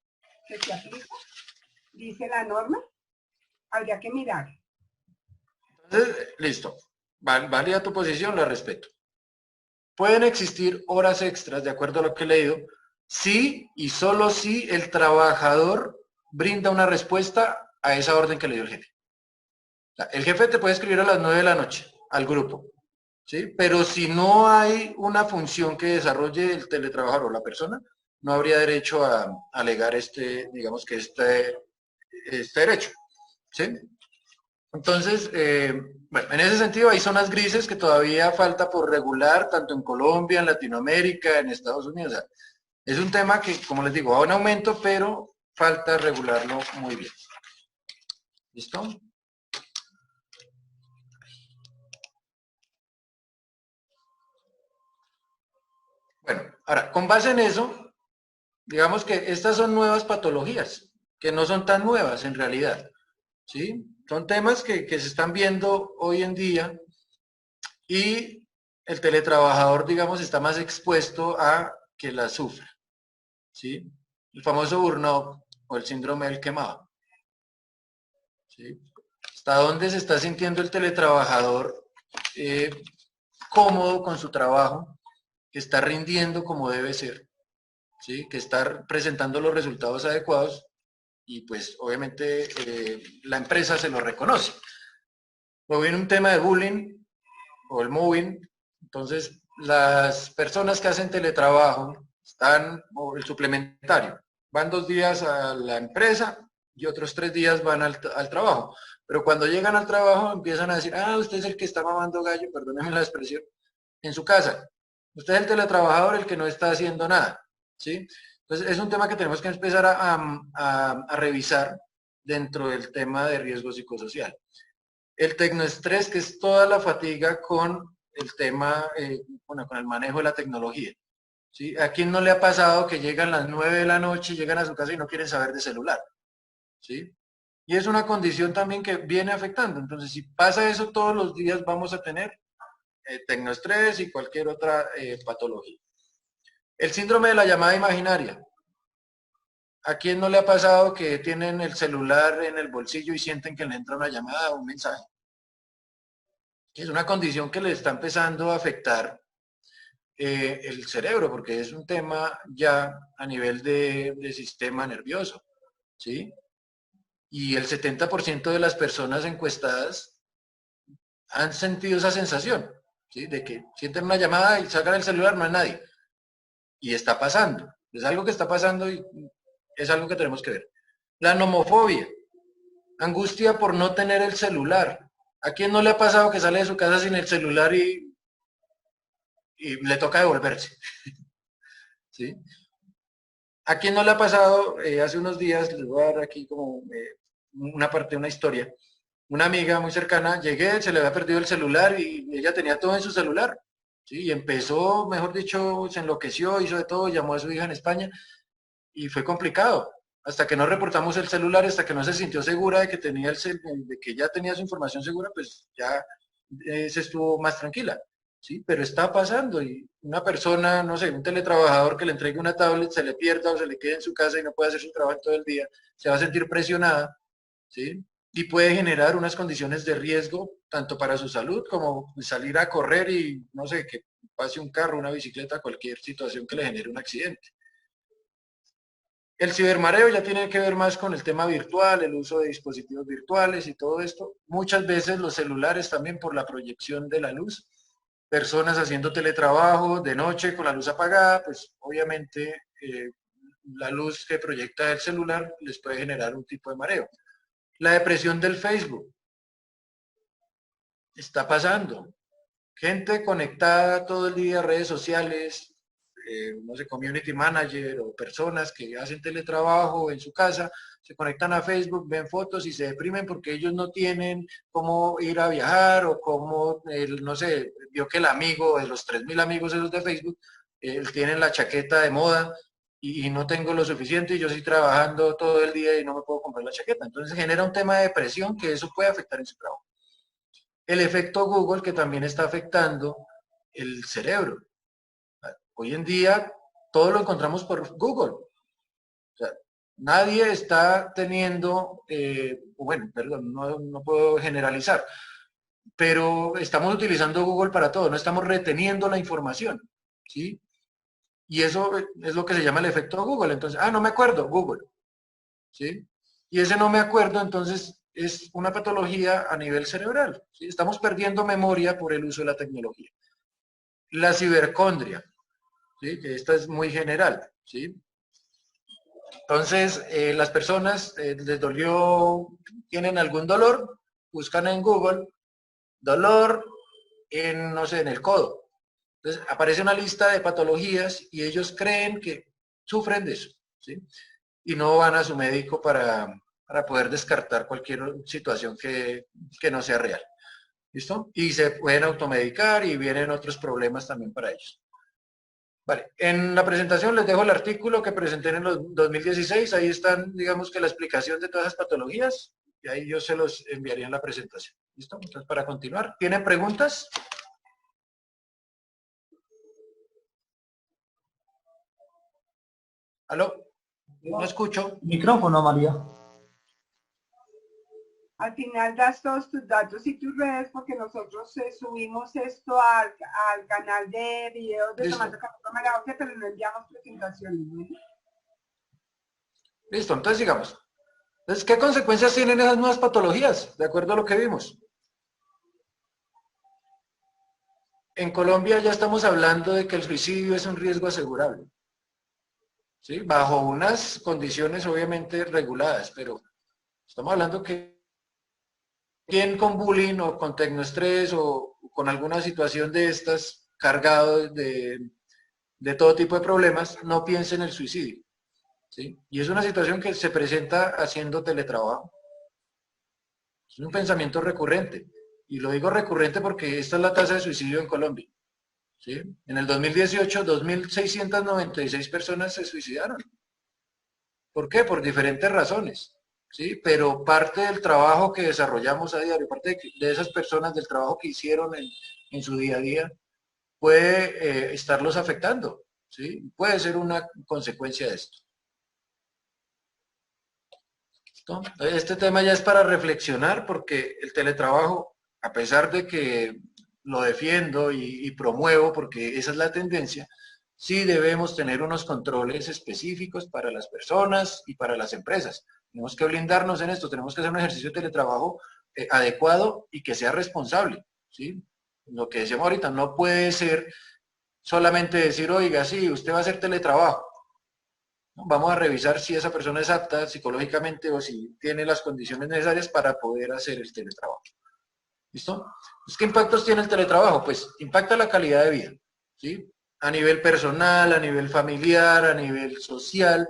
que se aplica, dice la norma. Habría que mirar.
Entonces, listo. Válida tu posición, la respeto. Pueden existir horas extras, de acuerdo a lo que he leído, si y solo si el trabajador brinda una respuesta a esa orden que le dio el jefe. O sea, el jefe te puede escribir a las 9 de la noche al grupo, ¿sí? Pero si no hay una función que desarrolle el teletrabajador o la persona, no habría derecho a alegar digamos que este derecho, ¿sí? Entonces, bueno, en ese sentido hay zonas grises que todavía falta por regular, tanto en Colombia, en Latinoamérica, en Estados Unidos. O sea, es un tema que, como les digo, va en aumento, pero falta regularlo muy bien. ¿Listo? Bueno, ahora, con base en eso, digamos que estas son nuevas patologías, que no son tan nuevas en realidad, ¿sí? Son temas que se están viendo hoy en día y el teletrabajador, digamos, está más expuesto a que la sufra, ¿sí? El famoso burnout o el síndrome del quemado, ¿sí? ¿Hasta dónde se está sintiendo el teletrabajador cómodo con su trabajo, que está rindiendo como debe ser, ¿sí? Que está presentando los resultados adecuados y pues obviamente la empresa se lo reconoce? Luego viene un tema de bullying o el moving. Entonces, las personas que hacen teletrabajo o el suplementario, van 2 días a la empresa y otros 3 días van al trabajo. Pero cuando llegan al trabajo empiezan a decir, ah, usted es el que está mamando gallo, perdónenme la expresión, en su casa. Usted es el teletrabajador, el que no está haciendo nada, ¿sí? Entonces, es un tema que tenemos que empezar a revisar dentro del tema de riesgo psicosocial. El tecnoestrés, que es toda la fatiga con el tema, con el manejo de la tecnología, ¿sí? ¿A quién no le ha pasado que llegan las 9 de la noche, llegan a su casa y no quieren saber de celular? ¿Sí? Y es una condición también que viene afectando. Entonces, si pasa eso todos los días, vamos a tener tecnoestrés y cualquier otra patología. El síndrome de la llamada imaginaria. ¿A quién no le ha pasado que tienen el celular en el bolsillo y sienten que le entra una llamada o un mensaje? Es una condición que le está empezando a afectar el cerebro, porque es un tema ya a nivel de sistema nervioso, ¿sí? Y el 70% de las personas encuestadas han sentido esa sensación, ¿sí? De que sienten una llamada y sacan el celular, no hay nadie. Y está pasando, es algo que está pasando y es algo que tenemos que ver. La nomofobia, angustia por no tener el celular. ¿A quién no le ha pasado que sale de su casa sin el celular y le toca devolverse? ¿Sí? ¿A quién no le ha pasado? Hace unos días, les voy a dar aquí como una parte de una historia. Una amiga muy cercana, llegué, se le había perdido el celular y ella tenía todo en su celular. ¿Sí? Y empezó, mejor dicho, se enloqueció, hizo de todo, llamó a su hija en España y fue complicado. Hasta que no reportamos el celular, hasta que no se sintió segura de que, de que ya tenía su información segura, pues ya se estuvo más tranquila. ¿Sí? Pero está pasando y una persona, no sé, un teletrabajador que le entregue una tablet, se le pierda o se le quede en su casa y no puede hacer su trabajo todo el día, se va a sentir presionada, ¿sí? Y puede generar unas condiciones de riesgo, tanto para su salud como salir a correr y, no sé, que pase un carro, una bicicleta, cualquier situación que le genere un accidente. El cibermareo ya tiene que ver más con el tema virtual, el uso de dispositivos virtuales y todo esto. Muchas veces los celulares también por la proyección de la luz, personas haciendo teletrabajo de noche con la luz apagada, pues obviamente la luz que proyecta el celular les puede generar un tipo de mareo. La depresión del Facebook está pasando. Gente conectada todo el día a redes sociales, no sé, community manager o personas que hacen teletrabajo en su casa, se conectan a Facebook, ven fotos y se deprimen porque ellos no tienen cómo ir a viajar o cómo, no sé, vio que el amigo de los 3.000 amigos esos de Facebook, él tiene la chaqueta de moda y no tengo lo suficiente y yo estoy trabajando todo el día y no me puedo comprar la chaqueta. Entonces genera un tema de depresión que eso puede afectar en su trabajo. El efecto Google que también está afectando el cerebro. Hoy en día todo lo encontramos por Google. O sea, nadie está teniendo, bueno, perdón, no puedo generalizar, pero estamos utilizando Google para todo, no estamos reteniendo la información, ¿sí? Y eso es lo que se llama el efecto Google. Entonces, no me acuerdo, Google, ¿sí? Y ese no me acuerdo, entonces, es una patología a nivel cerebral, ¿sí? Estamos perdiendo memoria por el uso de la tecnología. La cibercondria, ¿sí? Que esta es muy general, ¿sí? Entonces, las personas les dolió, tienen algún dolor, buscan en Google, dolor en, no sé, en el codo. Entonces, aparece una lista de patologías y ellos creen que sufren de eso, ¿sí? Y no van a su médico para poder descartar cualquier situación que no sea real. ¿Listo? Y se pueden automedicar y vienen otros problemas también para ellos. Vale, en la presentación les dejo el artículo que presenté en el 2016, ahí están, digamos que la explicación de todas las patologías, y ahí yo se los enviaría en la presentación. ¿Listo? Entonces, para continuar, ¿tienen preguntas? ¿Aló? No escucho.
Micrófono, María.
Al final das todos tus datos y tus redes porque nosotros subimos esto al canal de videos de Tomando Café con María José, pero no enviamos presentaciones, ¿no?
Listo, entonces sigamos. Entonces, ¿qué consecuencias tienen esas nuevas patologías? De acuerdo a lo que vimos. En Colombia ya estamos hablando de que el suicidio es un riesgo asegurable, ¿sí? Bajo unas condiciones obviamente reguladas, pero estamos hablando que quien con bullying o con tecnoestrés o con alguna situación de estas, cargado de todo tipo de problemas, no piense en el suicidio, ¿sí? Y es una situación que se presenta haciendo teletrabajo. Es un pensamiento recurrente. Y lo digo recurrente porque esta es la tasa de suicidio en Colombia, ¿sí? En el 2018, 2.696 personas se suicidaron. ¿Por qué? Por diferentes razones, ¿sí? Pero parte del trabajo que desarrollamos a diario, parte de esas personas, del trabajo que hicieron en su día a día, puede estarlos afectando, ¿sí? Puede ser una consecuencia de esto. ¿Listo? Este tema ya es para reflexionar porque el teletrabajo, a pesar de que lo defiendo y promuevo porque esa es la tendencia, sí debemos tener unos controles específicos para las personas y para las empresas. Tenemos que blindarnos en esto, tenemos que hacer un ejercicio de teletrabajo adecuado y que sea responsable, ¿sí? Lo que decíamos ahorita, no puede ser solamente decir, oiga, sí, usted va a hacer teletrabajo. Vamos a revisar si esa persona es apta psicológicamente o si tiene las condiciones necesarias para poder hacer el teletrabajo. ¿Listo? ¿Qué impactos tiene el teletrabajo? Pues impacta la calidad de vida, ¿sí? A nivel personal, a nivel familiar, a nivel social.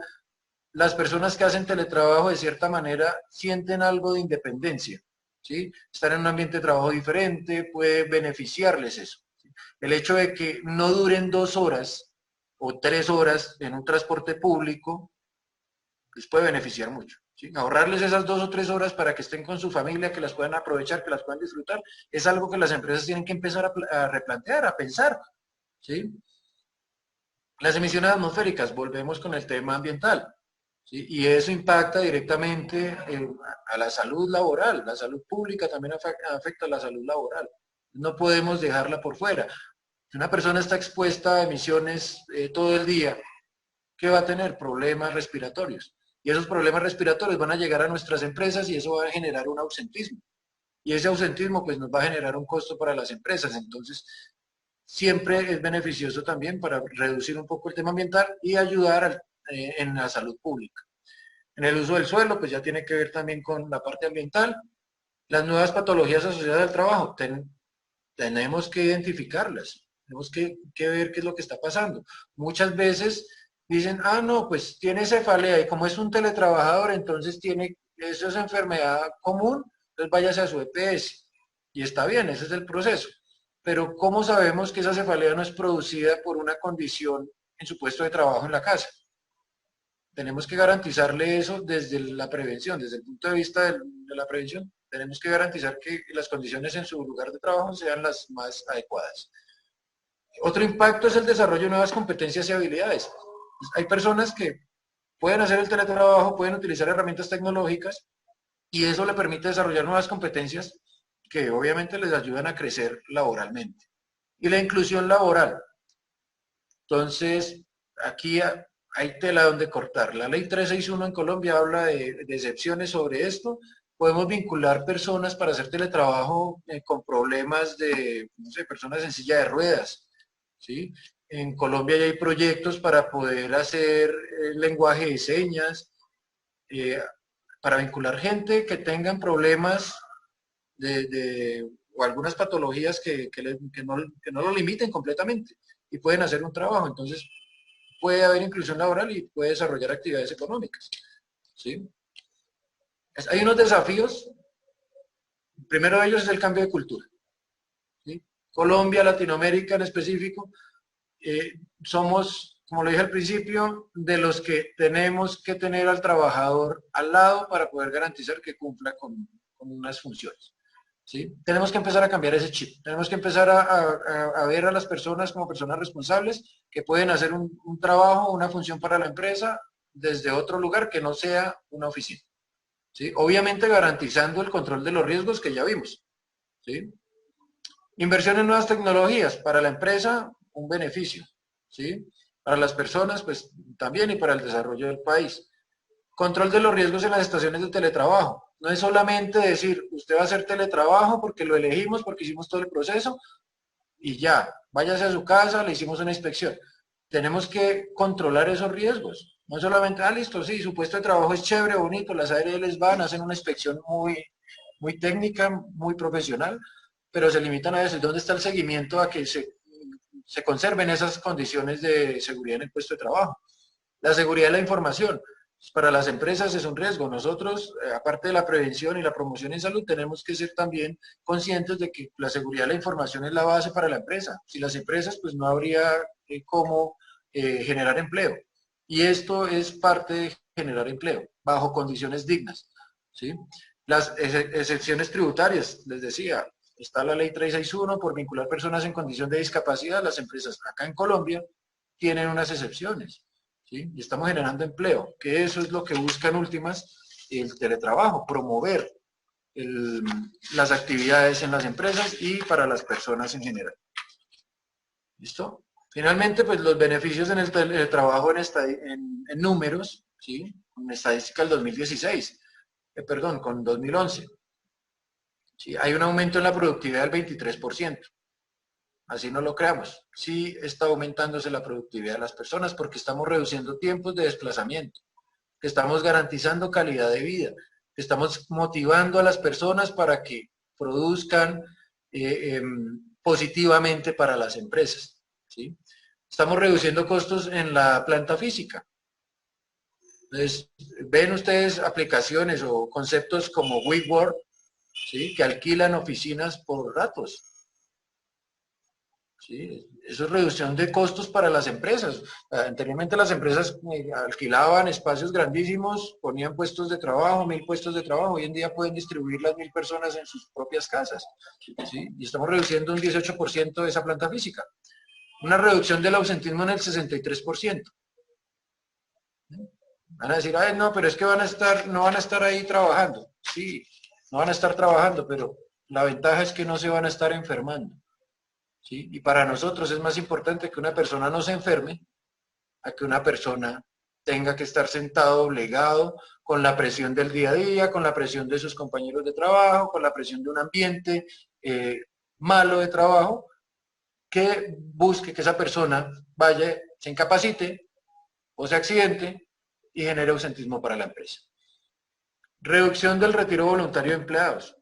Las personas que hacen teletrabajo de cierta manera sienten algo de independencia, ¿sí? Estar en un ambiente de trabajo diferente puede beneficiarles eso, ¿sí? El hecho de que no duren 2 horas o 3 horas en un transporte público les puede beneficiar mucho. ¿Sí? Ahorrarles esas 2 o 3 horas para que estén con su familia, que las puedan aprovechar, que las puedan disfrutar, es algo que las empresas tienen que empezar a replantear, a pensar. ¿Sí? Las emisiones atmosféricas, volvemos con el tema ambiental. ¿Sí? Y eso impacta directamente a la salud laboral. La salud pública también afecta a la salud laboral. No podemos dejarla por fuera. Si una persona está expuesta a emisiones todo el día, ¿qué va a tener? Problemas respiratorios. Y esos problemas respiratorios van a llegar a nuestras empresas y eso va a generar un ausentismo. Y ese ausentismo pues nos va a generar un costo para las empresas. Entonces, siempre es beneficioso también para reducir un poco el tema ambiental y ayudar en la salud pública. En el uso del suelo, pues ya tiene que ver también con la parte ambiental. Las nuevas patologías asociadas al trabajo, tenemos que identificarlas, tenemos que ver qué es lo que está pasando. Muchas veces dicen, ah, no, pues tiene cefalea y como es un teletrabajador, entonces eso es enfermedad común, entonces váyase a su EPS. Y está bien, ese es el proceso. Pero ¿cómo sabemos que esa cefalea no es producida por una condición en su puesto de trabajo en la casa? Tenemos que garantizarle eso desde la prevención, desde el punto de vista de la prevención. Tenemos que garantizar que las condiciones en su lugar de trabajo sean las más adecuadas. Otro impacto es el desarrollo de nuevas competencias y habilidades. Hay personas que pueden hacer el teletrabajo, pueden utilizar herramientas tecnológicas y eso le permite desarrollar nuevas competencias que obviamente les ayudan a crecer laboralmente. Y la inclusión laboral. Entonces, aquí hay tela donde cortar. La ley 361 en Colombia habla de excepciones sobre esto. Podemos vincular personas para hacer teletrabajo con problemas de, no sé, personas en silla de ruedas. ¿Sí? En Colombia ya hay proyectos para poder hacer lenguaje de señas, para vincular gente que tengan problemas o algunas patologías que no lo limiten completamente y pueden hacer un trabajo. Entonces, puede haber inclusión laboral y puede desarrollar actividades económicas. ¿Sí? Hay unos desafíos. El primero de ellos es el cambio de cultura. ¿Sí? Colombia, Latinoamérica en específico, somos, como lo dije al principio, de los que tenemos que tener al trabajador al lado para poder garantizar que cumpla con unas funciones. ¿Sí? Tenemos que empezar a cambiar ese chip, tenemos que empezar a ver a las personas como personas responsables que pueden hacer un trabajo, una función para la empresa desde otro lugar que no sea una oficina. ¿Sí? Obviamente garantizando el control de los riesgos que ya vimos. ¿Sí? Inversión en nuevas tecnologías, para la empresa un beneficio. ¿Sí? Para las personas pues también y para el desarrollo del país. Control de los riesgos en las estaciones de teletrabajo. No es solamente decir, usted va a hacer teletrabajo porque lo elegimos, porque hicimos todo el proceso y ya, váyase a su casa, le hicimos una inspección. Tenemos que controlar esos riesgos. No solamente, ah, listo, sí, su puesto de trabajo es chévere, bonito, las ARLs van, hacen una inspección muy técnica, muy profesional, pero se limitan a decir dónde está el seguimiento a que se conserven esas condiciones de seguridad en el puesto de trabajo. La seguridad de la información. Para las empresas es un riesgo. Nosotros, aparte de la prevención y la promoción en salud, tenemos que ser también conscientes de que la seguridad de la información es la base para la empresa. Si las empresas, pues no habría cómo generar empleo. Y esto es parte de generar empleo, bajo condiciones dignas. ¿Sí? Las excepciones tributarias, les decía, está la ley 361 por vincular personas en condición de discapacidad. Las empresas acá en Colombia tienen unas excepciones. ¿Sí? Y estamos generando empleo, que eso es lo que busca en últimas el teletrabajo, promover las actividades en las empresas y para las personas en general. ¿Listo? Finalmente, pues los beneficios en el teletrabajo en números, ¿sí? Con estadística del 2016, con 2011. ¿Sí? Hay un aumento en la productividad del 23%. Así no lo creamos. Sí está aumentándose la productividad de las personas porque estamos reduciendo tiempos de desplazamiento, que estamos garantizando calidad de vida, que estamos motivando a las personas para que produzcan positivamente para las empresas. ¿Sí? Estamos reduciendo costos en la planta física. Entonces, ven ustedes aplicaciones o conceptos como WeWork, ¿sí? Que alquilan oficinas por ratos. ¿sí? Eso es reducción de costos para las empresas. Anteriormente las empresas alquilaban espacios grandísimos, ponían puestos de trabajo, 1000 puestos de trabajo. Hoy en día pueden distribuir las 1000 personas en sus propias casas, ¿sí? Y estamos reduciendo un 18% de esa planta física. Una reducción del ausentismo en el 63%. Van a decir, ay, no, pero es que no van a estar ahí trabajando. Sí, no van a estar trabajando, pero la ventaja es que no se van a estar enfermando. ¿Sí? Y para nosotros es más importante que una persona no se enferme a que una persona tenga que estar sentado, obligado, con la presión del día a día, con la presión de sus compañeros de trabajo, con la presión de un ambiente malo de trabajo, que busque que esa persona vaya, se incapacite o se accidente y genere ausentismo para la empresa. Reducción del retiro voluntario de empleados.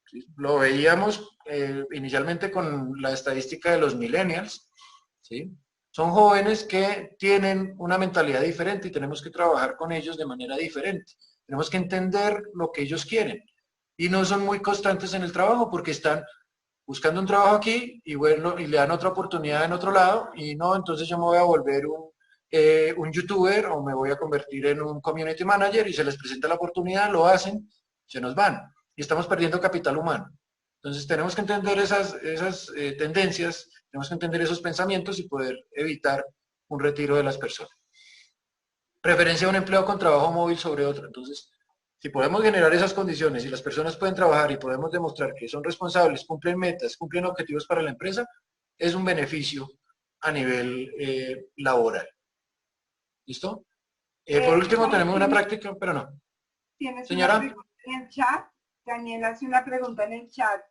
¿Sí? Lo veíamos inicialmente con la estadística de los millennials. ¿Sí? Son jóvenes que tienen una mentalidad diferente y tenemos que trabajar con ellos de manera diferente. Tenemos que entender lo que ellos quieren. Y no son muy constantes en el trabajo porque están buscando un trabajo aquí y bueno, y le dan otra oportunidad en otro lado y no, entonces yo me voy a volver un youtuber o me voy a convertir en un community manager y se les presenta la oportunidad, lo hacen, se nos van y estamos perdiendo capital humano. Entonces tenemos que entender esas tendencias, tenemos que entender esos pensamientos y poder evitar un retiro de las personas. Preferencia de un empleo con trabajo móvil sobre otro. Entonces, si podemos generar esas condiciones y las personas pueden trabajar y podemos demostrar que son responsables, cumplen metas, cumplen objetivos para la empresa, es un beneficio a nivel laboral. ¿Listo? Por último, tenemos una práctica, pero no.
Tienes
Señora.
una pregunta en el chat. Daniel hace una pregunta en el chat.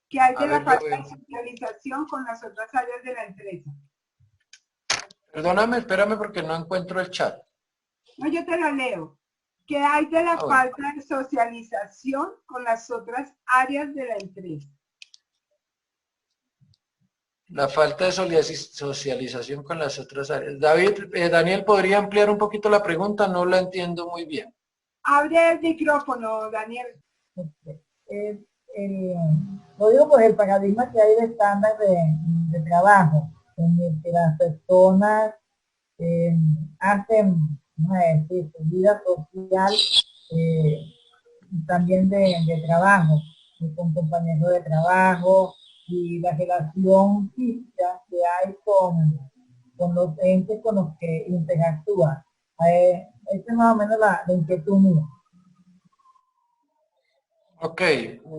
¿Qué hay de la falta de socialización con las otras áreas de la empresa?
Perdóname, espérame porque no encuentro el chat.
No, yo te lo leo. ¿Qué hay de la falta de socialización con las otras áreas de la empresa?
La falta de socialización con las otras áreas. Daniel, ¿podría ampliar un poquito la pregunta? No la entiendo muy bien.
Abre el micrófono, Daniel.
Lo digo pues el paradigma que hay de estándar de trabajo, en el que las personas hacen, no sé, su vida social, también de trabajo, con compañeros de trabajo, y la relación física que hay con los entes con los que interactúa. Esa es más o menos la inquietud mía.
Ok,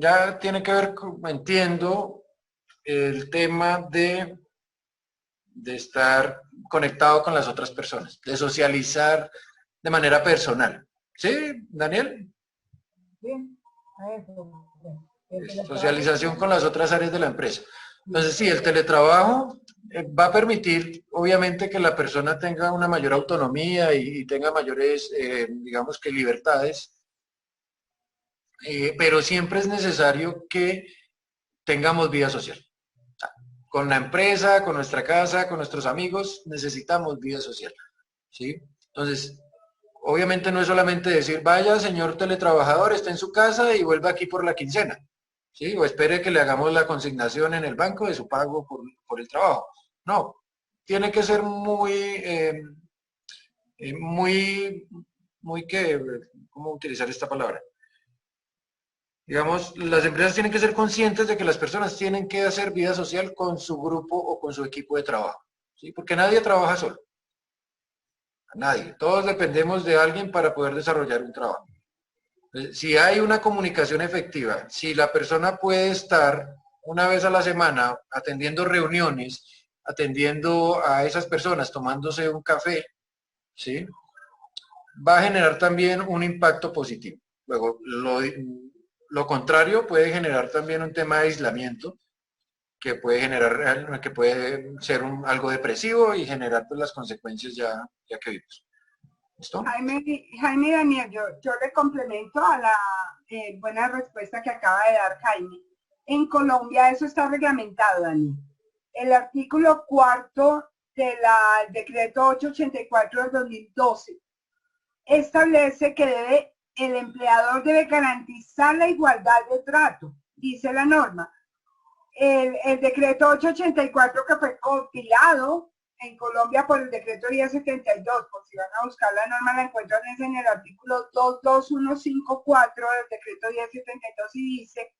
ya tiene que ver con, entiendo, el tema de estar conectado con las otras personas, de socializar de manera personal. ¿Sí, Daniel?
Bien, a eso.
Socialización con las otras áreas de la empresa. Entonces, sí, el teletrabajo va a permitir, obviamente, que la persona tenga una mayor autonomía y tenga mayores, digamos que libertades, pero siempre es necesario que tengamos vida social. Con la empresa, con nuestra casa, con nuestros amigos, necesitamos vida social. ¿Sí? Entonces, obviamente no es solamente decir, vaya, señor teletrabajador, está en su casa y vuelva aquí por la quincena. ¿Sí? O espere que le hagamos la consignación en el banco de su pago por el trabajo. No, tiene que ser ¿cómo utilizar esta palabra? Digamos, las empresas tienen que ser conscientes de que las personas tienen que hacer vida social con su grupo o con su equipo de trabajo, ¿sí? Porque nadie trabaja solo. Nadie. Todos dependemos de alguien para poder desarrollar un trabajo. Si hay una comunicación efectiva, si la persona puede estar una vez a la semana atendiendo reuniones, atendiendo a esas personas, tomándose un café, ¿sí? Va a generar también un impacto positivo. Luego, lo contrario puede generar también un tema de aislamiento que puede generar, que puede ser algo depresivo y generar pues, las consecuencias ya que vimos. ¿Listo?
Jaime y Daniel, yo le complemento a la buena respuesta que acaba de dar Jaime. En Colombia eso está reglamentado, Daniel. El artículo 4 del decreto 884 del 2012 establece que el empleador debe garantizar la igualdad de trato, dice la norma, el decreto 884 que fue compilado en Colombia por el decreto 1072, por si van a buscar la norma, la encuentran en el artículo 22154 del decreto 1072 y dice: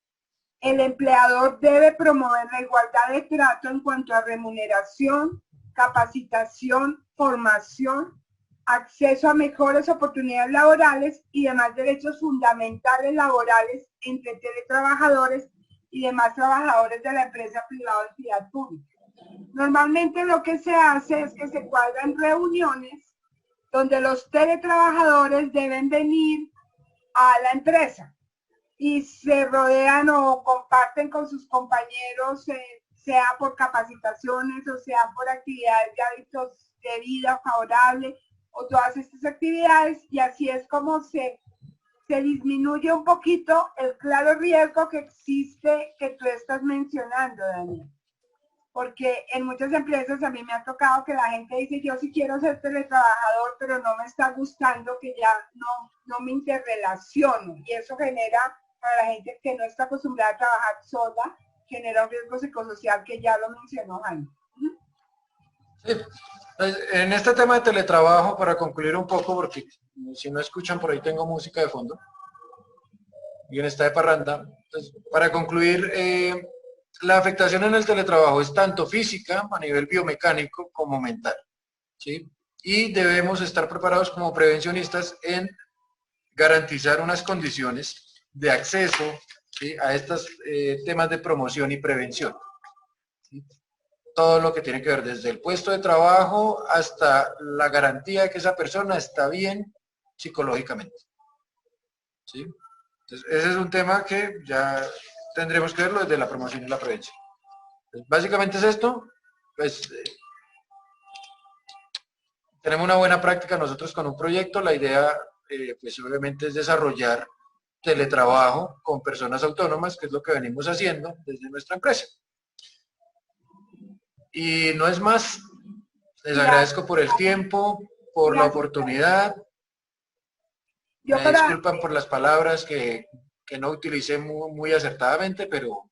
el empleador debe promover la igualdad de trato en cuanto a remuneración, capacitación, formación, acceso a mejores oportunidades laborales y demás derechos fundamentales laborales entre teletrabajadores y demás trabajadores de la empresa privada o entidad pública. Normalmente lo que se hace es que se cuadran reuniones donde los teletrabajadores deben venir a la empresa y se rodean o comparten con sus compañeros, sea por capacitaciones o sea por actividades de hábitos de vida favorable o todas estas actividades, y así es como se disminuye un poquito el claro riesgo que existe que tú estás mencionando, Daniel. Porque en muchas empresas a mí me ha tocado que la gente dice: yo sí quiero ser teletrabajador, pero no me está gustando que ya no me interrelaciono. Y eso genera, para la gente que no está acostumbrada a trabajar sola, genera un riesgo psicosocial que ya lo mencionó Jaime.
Sí. En este tema de teletrabajo, para concluir un poco, porque si no escuchan por ahí tengo música de fondo, y en esta de parranda. Entonces, para concluir, la afectación en el teletrabajo es tanto física, a nivel biomecánico, como mental, ¿sí? Y debemos estar preparados como prevencionistas en garantizar unas condiciones de acceso, ¿sí?, a estos temas de promoción y prevención, ¿sí? Todo lo que tiene que ver desde el puesto de trabajo hasta la garantía de que esa persona está bien psicológicamente, ¿sí? Entonces, ese es un tema que ya tendremos que verlo desde la promoción y la prevención. Pues básicamente es esto. Pues tenemos una buena práctica nosotros con un proyecto. La idea, pues obviamente, es desarrollar teletrabajo con personas autónomas, que es lo que venimos haciendo desde nuestra empresa. Y no es más. Les agradezco por el tiempo, por la oportunidad. Me disculpan por las palabras que no utilicé muy acertadamente, pero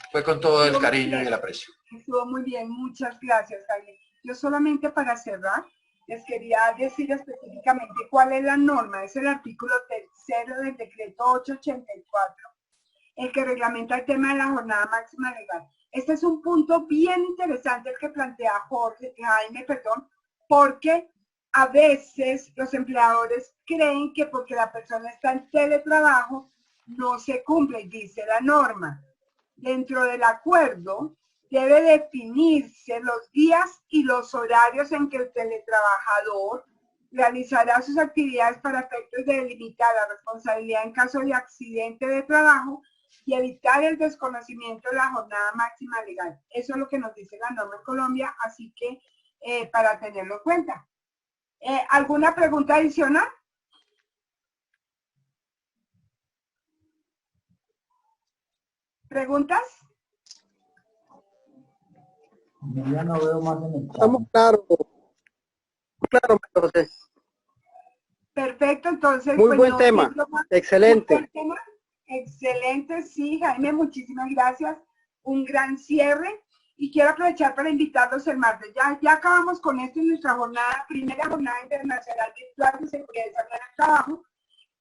fue con todo el cariño y el aprecio.
Estuvo muy bien, muchas gracias, Jaime. Yo solamente para cerrar, les quería decir específicamente cuál es la norma. Es el artículo 3 del decreto 884, el que reglamenta el tema de la jornada máxima legal. Este es un punto bien interesante el que plantea Jaime, porque a veces los empleadores creen que porque la persona está en teletrabajo no se cumple, dice la norma. Dentro del acuerdo debe definirse los días y los horarios en que el teletrabajador realizará sus actividades para efectos de delimitar la responsabilidad en caso de accidente de trabajo y evitar el desconocimiento de la jornada máxima legal. Eso es lo que nos dice la norma en Colombia, así que para tenerlo en cuenta. ¿Alguna pregunta adicional? ¿Preguntas?
Ya no veo más en el chat.
Estamos claros. Claro, José.
Perfecto, entonces.
Muy
pues,
buen tema. Excelente.
Muy buen tema. Excelente, sí, Jaime, muchísimas gracias. Un gran cierre. Y quiero aprovechar para invitarlos el martes. Ya acabamos con esto en nuestra primera jornada internacional virtual de seguridad y salud en el trabajo.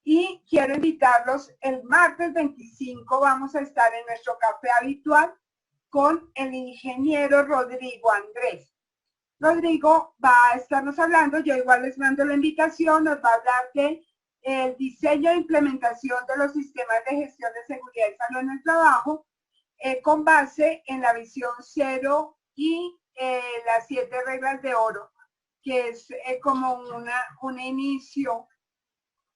Y quiero invitarlos el martes 25. Vamos a estar en nuestro café habitual con el ingeniero Rodrigo Andrés. Rodrigo va a estarnos hablando, yo igual les mando la invitación, nos va a hablar de el diseño e implementación de los sistemas de gestión de seguridad y salud en el trabajo, con base en la visión 0 y las 7 reglas de oro, que es como un inicio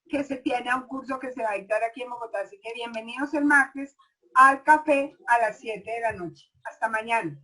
que se tiene a un curso que se va a dictar aquí en Bogotá. Así que bienvenidos el martes al café a las 7 de la noche. Hasta mañana.